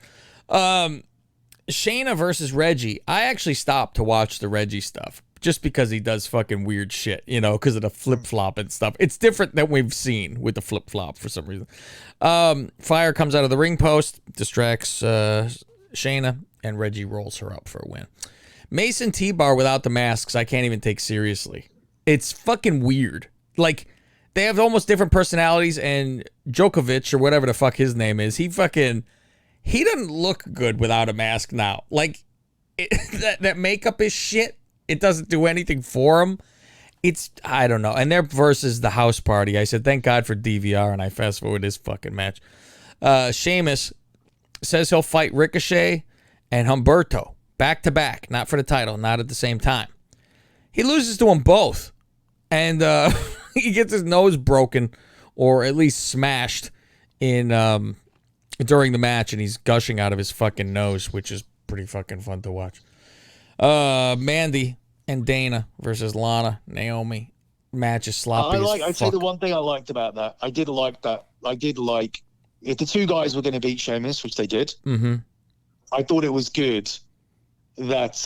Shayna versus Reggie. I actually stopped to watch the Reggie stuff just because he does fucking weird shit, you know, because of the flip-flop and stuff. It's different than we've seen with the flip-flop for some reason. Fire comes out of the ring post, distracts Shayna, and Reggie rolls her up for a win. Mason T-Bar without the masks, I can't even take seriously. It's fucking weird. Like, they have almost different personalities, and Djokovic, or whatever the fuck his name is, he doesn't look good without a mask now. Like, that makeup is shit. It doesn't do anything for him. I don't know. And they're versus the house party. I said, thank God for DVR, and I fast forward this fucking match. Sheamus says he'll fight Ricochet and Humberto back-to-back, not for the title, not at the same time. He loses to them both, and he gets his nose broken, or at least smashed, in during the match, and he's gushing out of his fucking nose, which is pretty fucking fun to watch. Mandy and Dana versus Lana, Naomi. Match is sloppy as fuck. I'd say the one thing I liked about that, I did like if the two guys were going to beat Sheamus, which they did, I thought it was good that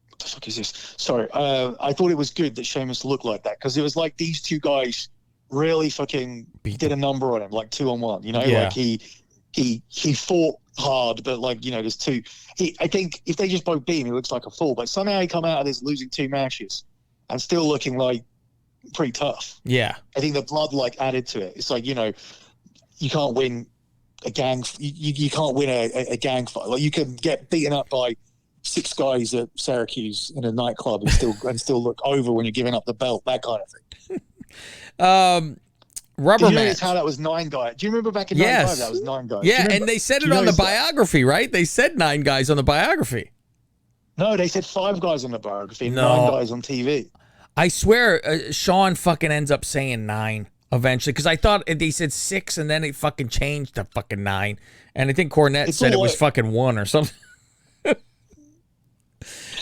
what the fuck is this? Sorry. I thought it was good that Sheamus looked like that, because it was like these two guys really fucking did a number on him, like 2-on-1, you know? Yeah. Like he fought hard, but like, you know, there's two. I think if they just both beat him, he looks like a fool, but somehow he come out of this losing 2 matches and still looking like pretty tough. Yeah. I think the blood like added to it. It's like, you know, you can't win a gang. You can't win a gang fight. Like, you can get beaten up by 6 guys at Syracuse in a nightclub and still look over when you're giving up the belt. That kind of thing. Rubber match. Notice how that was 9 guys. Do you remember back in 95 that was 9 guys? Yeah, and they said it on the biography, right? They said 9 guys on the biography. No, they said 5 guys on the biography and 9 guys on TV. I swear, Sean fucking ends up saying 9 eventually, because I thought they said 6 and then it fucking changed to fucking 9. And I think Cornette said it was fucking 1 or something.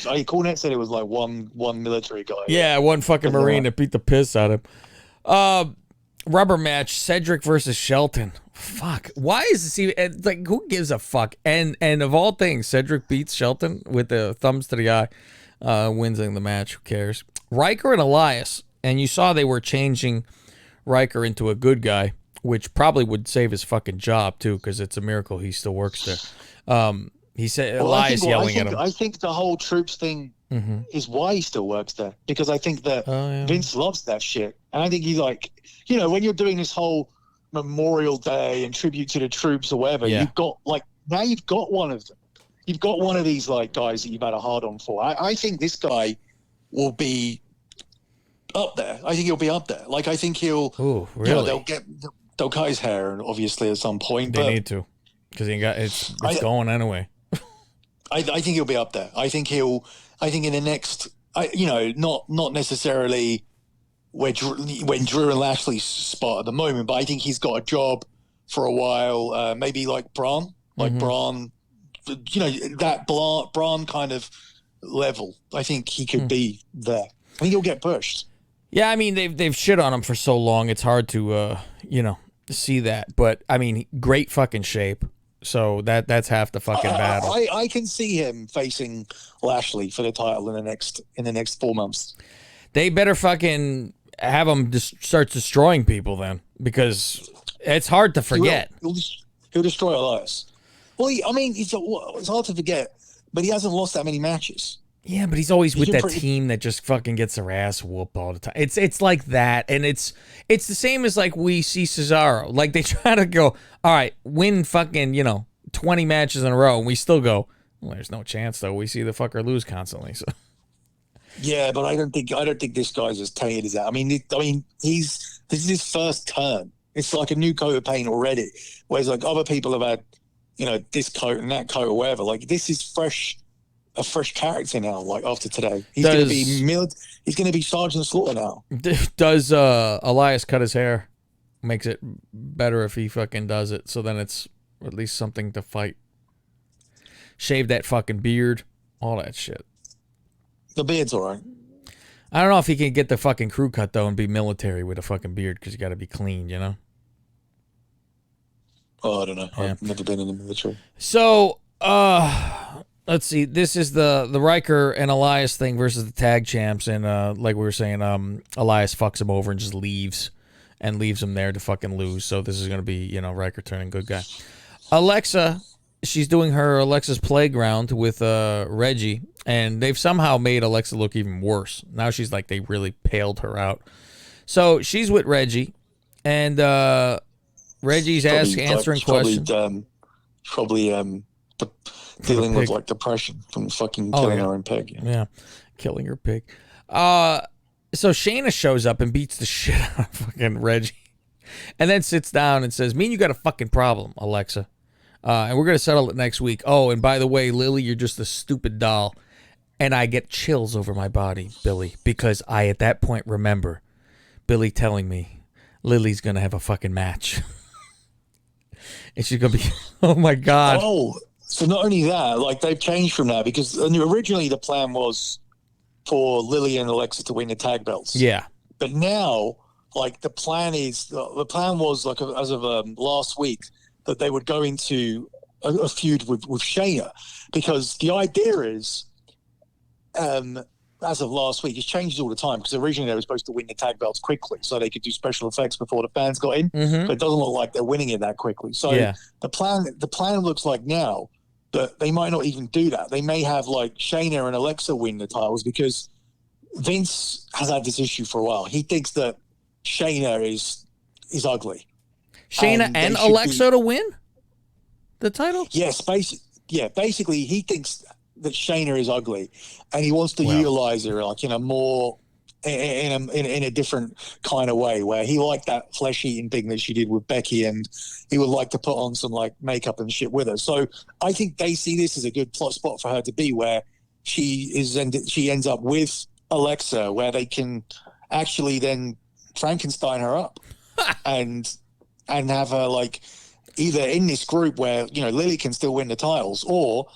Cornette said it was like one military guy. Yeah, one fucking Marine that beat the piss out of him. Rubber match, Cedric versus Shelton. Fuck. Why is this even, like, who gives a fuck? And of all things, Cedric beats Shelton with the thumbs to the eye, wins in the match. Who cares? Riker and Elias, and you saw they were changing Riker into a good guy, which probably would save his fucking job too, because it's a miracle he still works there. He said Elias yelling at him. I think the whole troops thing is why he still works there, because I think that Vince loves that shit, and I think he's like, you know, when you're doing this whole Memorial Day and tribute to the troops or whatever, you've got like, now you've got one of them. You've got one of these like guys that you've had a hard on for. I think this guy will be up there. I think he'll be up there. Like, I think he'll. Oh, really? You know, they'll cut his hair, and obviously at some point. They need to, because it's going anyway. I think he'll be up there. I think in the next, not necessarily when Drew and Lashley's spot at the moment, but I think he's got a job for a while. Maybe like Braun, Braun, you know, that Braun kind of level. I think he could be there. I think he'll get pushed. Yeah, I mean, they've shit on him for so long, it's hard to see that. But I mean, great fucking shape. So that's half the fucking battle. I can see him facing Lashley for the title in the next 4 months. They better fucking have him start destroying people then, because it's hard to forget. He'll destroy Elias. Well, it's hard to forget, but he hasn't lost that many matches. Yeah, but he's always with been that team that just fucking gets their ass whooped all the time. It's like that, and it's the same as like we see Cesaro. Like they try to go, all right, win fucking 20 matches in a row, and we still go, well, there's no chance though. We see the fucker lose constantly. So Yeah, but I don't think this guy's as talented as that. I mean, this is his first turn. It's like a new coat of paint already. Whereas like other people have had, this coat and that coat or whatever. Like this is a fresh character now. Like after today, he's going to be He's going to be Sergeant Slaughter now. Does Elias cut his hair? Makes it better if he fucking does it. So then it's at least something to fight. Shave that fucking beard, all that shit. The beard's all right. I don't know if he can get the fucking crew cut though and be military with a fucking beard because you got to be clean, Oh, I don't know. Yeah. I've never been in the military. So, let's see. This is the Riker and Elias thing versus the tag champs, and like we were saying, Elias fucks him over and just leaves him there to fucking lose. So this is gonna be Riker turning good guy. Alexa, she's doing her Alexa's Playground with Reggie, and they've somehow made Alexa look even worse. Now she's like they really paled her out. So she's with Reggie, and Reggie's answering questions. Probably dealing with like depression from fucking killing her own pig. Yeah, killing her pig. So Shayna shows up and beats the shit out of fucking Reggie, and then sits down and says, "Me and you got a fucking problem, Alexa, and we're gonna settle it next week. Oh, and by the way, Lily, you're just a stupid doll." And I get chills over my body, Billy, because I at that point remember Billy telling me Lily's gonna have a fucking match. And she's gonna be, oh my god. Oh, so not only that, like they've changed from that because originally the plan was for Lily and Alexa to win the tag belts. Yeah. But now, like the plan was like as of last week that they would go into a feud with Shayna because the idea is, as of last week, it's changed all the time because originally they were supposed to win the tag belts quickly so they could do special effects before the fans got in. Mm-hmm. But it doesn't look like they're winning it that quickly. So the plan looks like now that they might not even do that. They may have like Shayna and Alexa win the titles because Vince has had this issue for a while. He thinks that Shayna is ugly. Shayna and Alexa to win the title? Yes, basically he thinks that Shayna is ugly, and he wants to utilize her like in a more in a different kind of way. Where he liked that flesh eating thing that she did with Becky, and he would like to put on some like makeup and shit with her. So I think they see this as a good plot spot for her to be, where she ends up with Alexa, where they can actually then Frankenstein her up and have her like either in this group where Lily can still win the titles, or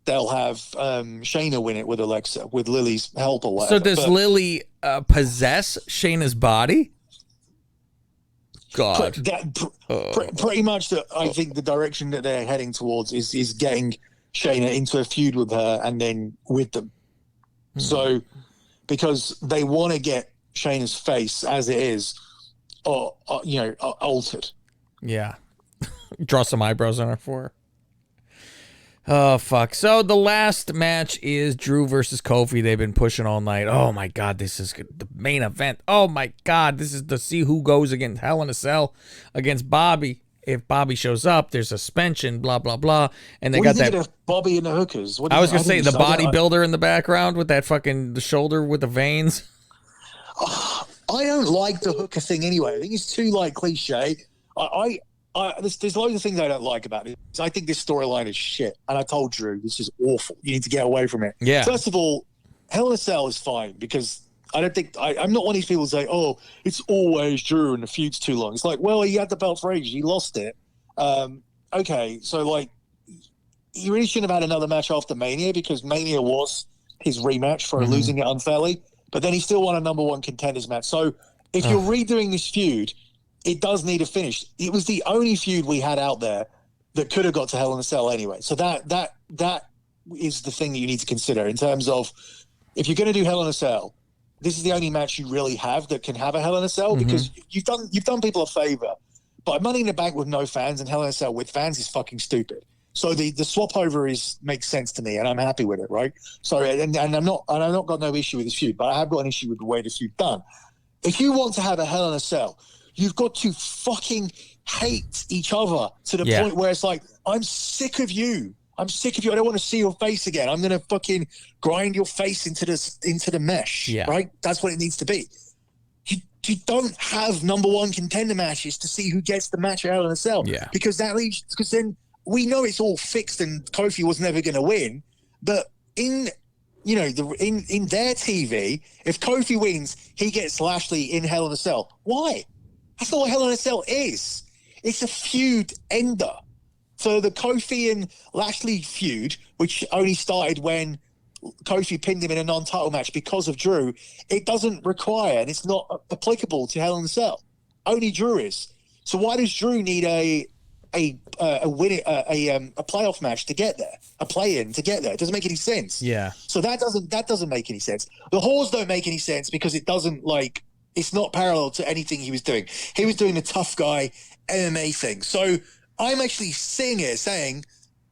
they'll have Shayna win it with Alexa, with Lily's help or whatever. So does Lily possess Shayna's body? God. Pretty much I think the direction that they're heading towards is getting Shayna into a feud with her and then with them. So because they want to get Shayna's face as it is, altered. Yeah. Draw some eyebrows on her for her. Oh, fuck. So the last match is Drew versus Kofi. They've been pushing all night. Oh, my God. This is the main event. Oh, my God. This is to see who goes against Hell in a Cell against Bobby. If Bobby shows up, there's suspension, blah, blah, blah. And they got that. Of Bobby and the hookers? I was going to say the bodybuilder in the background with that fucking the shoulder with the veins. I don't like the hooker thing anyway. I think it's too like cliche. There's loads of things I don't like about it. I think this storyline is shit. And I told Drew, this is awful. You need to get away from it. Yeah. First of all, Hell in a Cell is fine because I don't think I'm not one of these people who say, oh, it's always Drew and the feud's too long. It's like, well, he had the belt for ages. He lost it. Okay. So like, he really shouldn't have had another match after Mania because Mania was his rematch for losing it unfairly. But then he still won a number one contenders match. So if you're redoing this feud, it does need a finish. It was the only feud we had out there that could have got to Hell in a Cell anyway. So that is the thing that you need to consider in terms of if you're going to do Hell in a Cell, this is the only match you really have that can have a Hell in a Cell because you've done people a favor. But Money in the Bank with no fans and Hell in a Cell with fans is fucking stupid. So the swap over makes sense to me, and I'm happy with it, right? So and I've not got no issue with this feud, but I have got an issue with the way this feud done. If you want to have a Hell in a Cell, you've got to fucking hate each other to the point where it's like, I'm sick of you. I'm sick of you. I don't want to see your face again. I'm gonna fucking grind your face into the mesh. Yeah. Right? That's what it needs to be. You don't have number one contender matches to see who gets the match out of the cell. Yeah. Because then we know it's all fixed and Kofi was never gonna win. But in their TV, if Kofi wins, he gets Lashley in Hell in a Cell. Why? That's not what Hell in a Cell is. It's a feud ender. So the Kofi and Lashley feud, which only started when Kofi pinned him in a non-title match because of Drew, it doesn't require, and it's not applicable to Hell in a Cell. Only Drew is. So why does Drew need a playoff match to get there, a play-in to get there? It doesn't make any sense. Yeah. So that doesn't make any sense. The Halls don't make any sense because it's not parallel to anything he was doing. He was doing the tough guy MMA thing. So I'm actually seeing it saying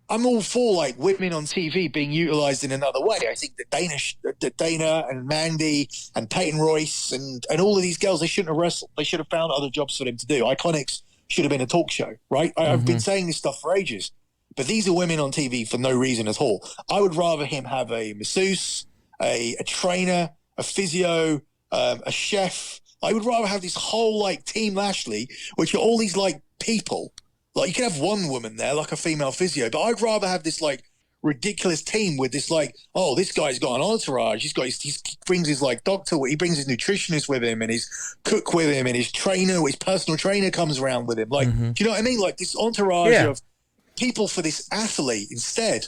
I'm all for like women on TV being utilized in another way. I think that Dana and Mandy and Peyton Royce and all of these girls, they shouldn't have wrestled. They should have found other jobs for them to do. Iconics should have been a talk show, right? I've been saying this stuff for ages, but these are women on TV for no reason at all. I would rather him have a masseuse, a trainer, a physio, a chef. I would rather have this whole like Team Lashley, which are all these like people. Like you can have one woman there, like a female physio, but I'd rather have this like ridiculous team with this like, oh, this guy's got an entourage. He brings his like doctor, he brings his nutritionist with him and his cook with him and his trainer, his personal trainer comes around with him. Like, do you know what I mean? Like this entourage of people for this athlete instead,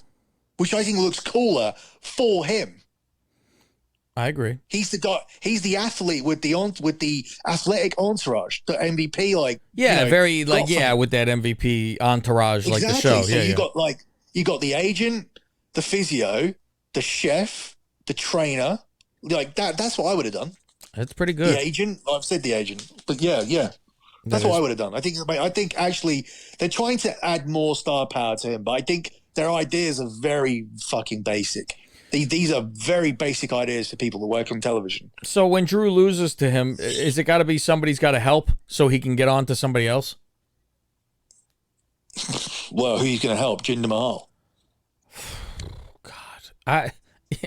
which I think looks cooler for him. I agree. He's the guy. He's the athlete with the athletic entourage, the MVP. Like very like with that MVP entourage, like the show. So you got the agent, the physio, the chef, the trainer. Like that. That's what I would have done. That's pretty good. The agent. I've said the agent, but yeah. That's what I would have done. I think actually they're trying to add more star power to him, but I think their ideas are very fucking basic. These are very basic ideas for people that work on television. So when Drew loses to him, is it got to be somebody's got to help so he can get on to somebody else? Well, who's going to help? Jinder Mahal. God,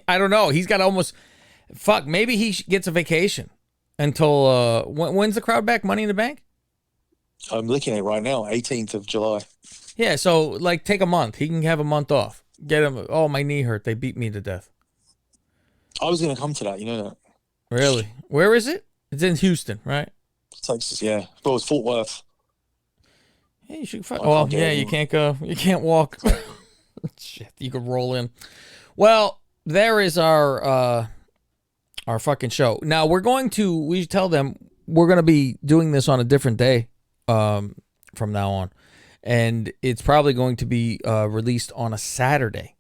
I don't know. He's got almost maybe he gets a vacation until when's the crowd back? Money in the Bank? I'm looking at it right now, 18th of July. Yeah, so like take a month. He can have a month off. Get him. Oh, my knee hurt. They beat me to death. I was going to come to that. You know that. Really? Where is it? It's in Houston, right? Texas, yeah. But it's Fort Worth. Yeah, you should. You can't go. You can't walk. Shit, you could roll in. Well, there is our fucking show. Now we tell them we're going to be doing this on a different day from now on. And it's probably going to be released on a Saturday,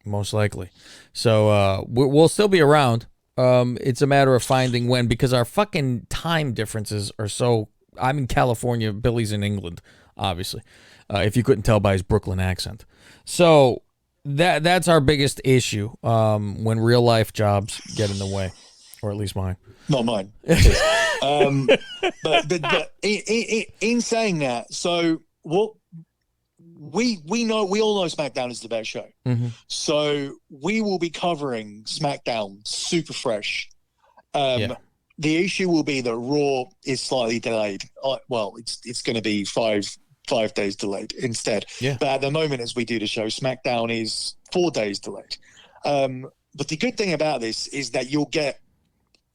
most likely. So we'll still be around. It's a matter of finding when, because our fucking time differences are so... I'm in California, Billy's in England, obviously, if you couldn't tell by his Brooklyn accent. So that's our biggest issue when real-life jobs get in the way, or at least mine. Not mine. But in saying that, so what we all know SmackDown is the best show. Mm-hmm. So we will be covering SmackDown super fresh. The issue will be that Raw is slightly delayed. Well, it's going to be five days delayed instead. Yeah. But at the moment, as we do the show, SmackDown is 4 days delayed. But the good thing about this is that you'll get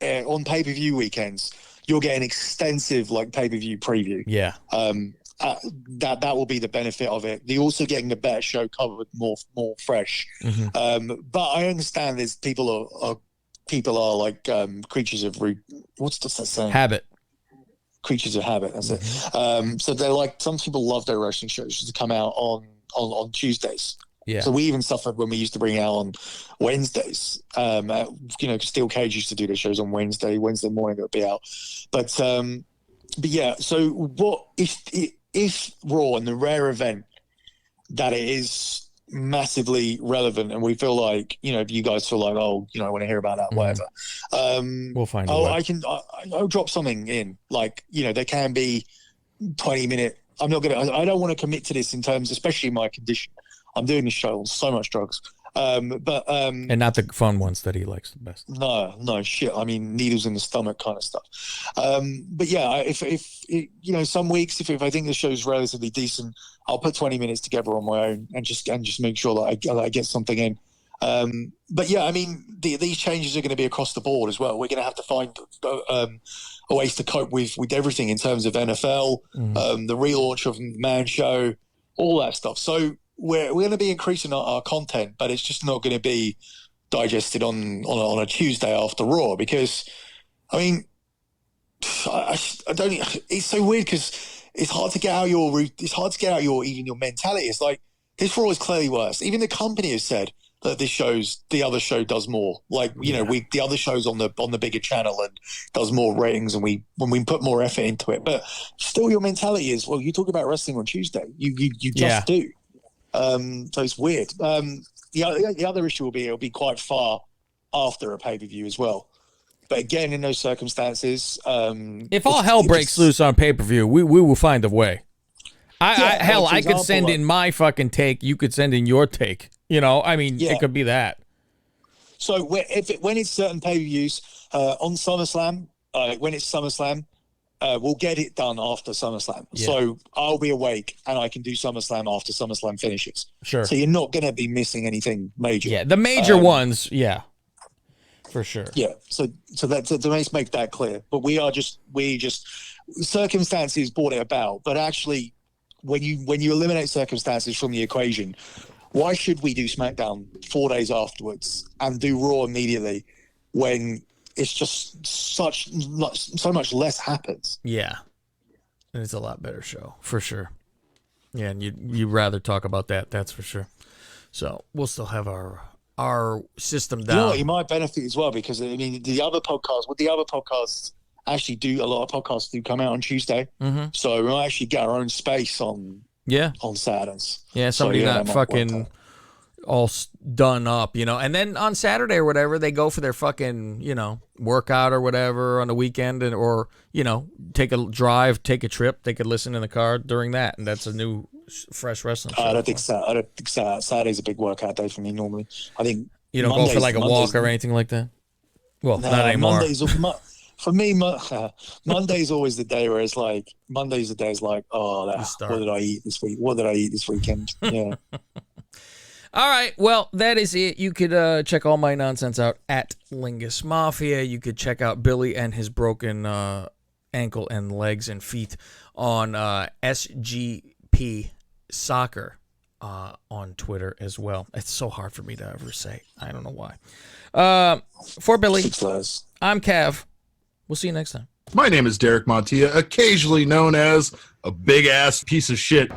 on pay-per-view weekends, you'll get an extensive like pay-per-view preview. Yeah. That will be the benefit of it. You're also getting a better show covered, more fresh. Mm-hmm. But I understand there's people are like creatures of what's that saying? Habit. Creatures of habit. That's it. So they're like, some people love their wrestling shows to come out on Tuesdays. Yeah. So we even suffered when we used to bring it out on Wednesdays. Steel Cage used to do their shows on Wednesday morning it would be out. But yeah, so what if Raw, in the rare event that it is massively relevant, and we feel like, if you guys feel like, oh, I want to hear about that, whatever, We'll find a way. I'll drop something in, like, there can be 20-minute. I don't want to commit to this in terms, especially my condition. I'm doing this show on so much drugs. And not the fun ones that he likes the best. No shit. I mean, needles in the stomach kind of stuff. But yeah, if some weeks, if I think the show's relatively decent, I'll put 20 minutes together on my own and just make sure that I get something in. But yeah, I mean, these changes are going to be across the board as well. We're going to have to find ways to cope with everything in terms of NFL, the relaunch of the Man Show, all that stuff. So we're going to be increasing our content, but it's just not going to be digested on a Tuesday after Raw, because, I mean, I don't. It's so weird because it's hard to get out your even your mentality. It's like, this Raw is clearly worse. Even the company has said that the other show does more. Like, the other show's on the bigger channel and does more ratings, and when we put more effort into it. But still, your mentality is, well, you talk about wrestling on Tuesday. You just do. So it's weird. The other issue will be, it'll be quite far after a pay-per-view as well. But again, in those circumstances, if all hell breaks loose on pay-per-view, we will find a way. I could send in my fucking take. You could send in your take. I mean, it could be that. So when it's certain pay-per-views on SummerSlam, when it's SummerSlam, we'll get it done after SummerSlam. Yeah. So I'll be awake and I can do SummerSlam after SummerSlam finishes. Sure. So you're not going to be missing anything major. Yeah, the major ones, for sure. Yeah. So that's to make that clear. But we just circumstances brought it about. But actually, when you eliminate circumstances from the equation, why should we do SmackDown 4 days afterwards and do Raw immediately when it's just so much less happens? Yeah, and it's a lot better show for sure. Yeah, and you'd rather talk about that. That's for sure. So we'll still have our system down. You might benefit as well, because I mean, the other podcasts actually do, a lot of podcasts do come out on Tuesday. Mm-hmm. So we'll actually get our own space on Saturdays. Yeah, somebody not fucking all done up, and then on Saturday or whatever, they go for their fucking, workout or whatever on the weekend, or take a drive, take a trip. They could listen in the car during that, and that's a new fresh wrestling show. I don't think so. Saturday's a big workout day for me normally. I think you don't go for like a walk or anything like that. Well, not anymore. For me, Monday's always the day where it's like, what did I eat this week? What did I eat this weekend? Yeah. All right, well, that is it. You could check all my nonsense out at Lingus Mafia. You could check out Billy and his broken ankle and legs and feet on SGP Soccer on Twitter as well. It's so hard for me to ever say. I don't know why. For Billy, I'm Cav. We'll see you next time. My name is Derek Montilla, occasionally known as a big-ass piece of shit.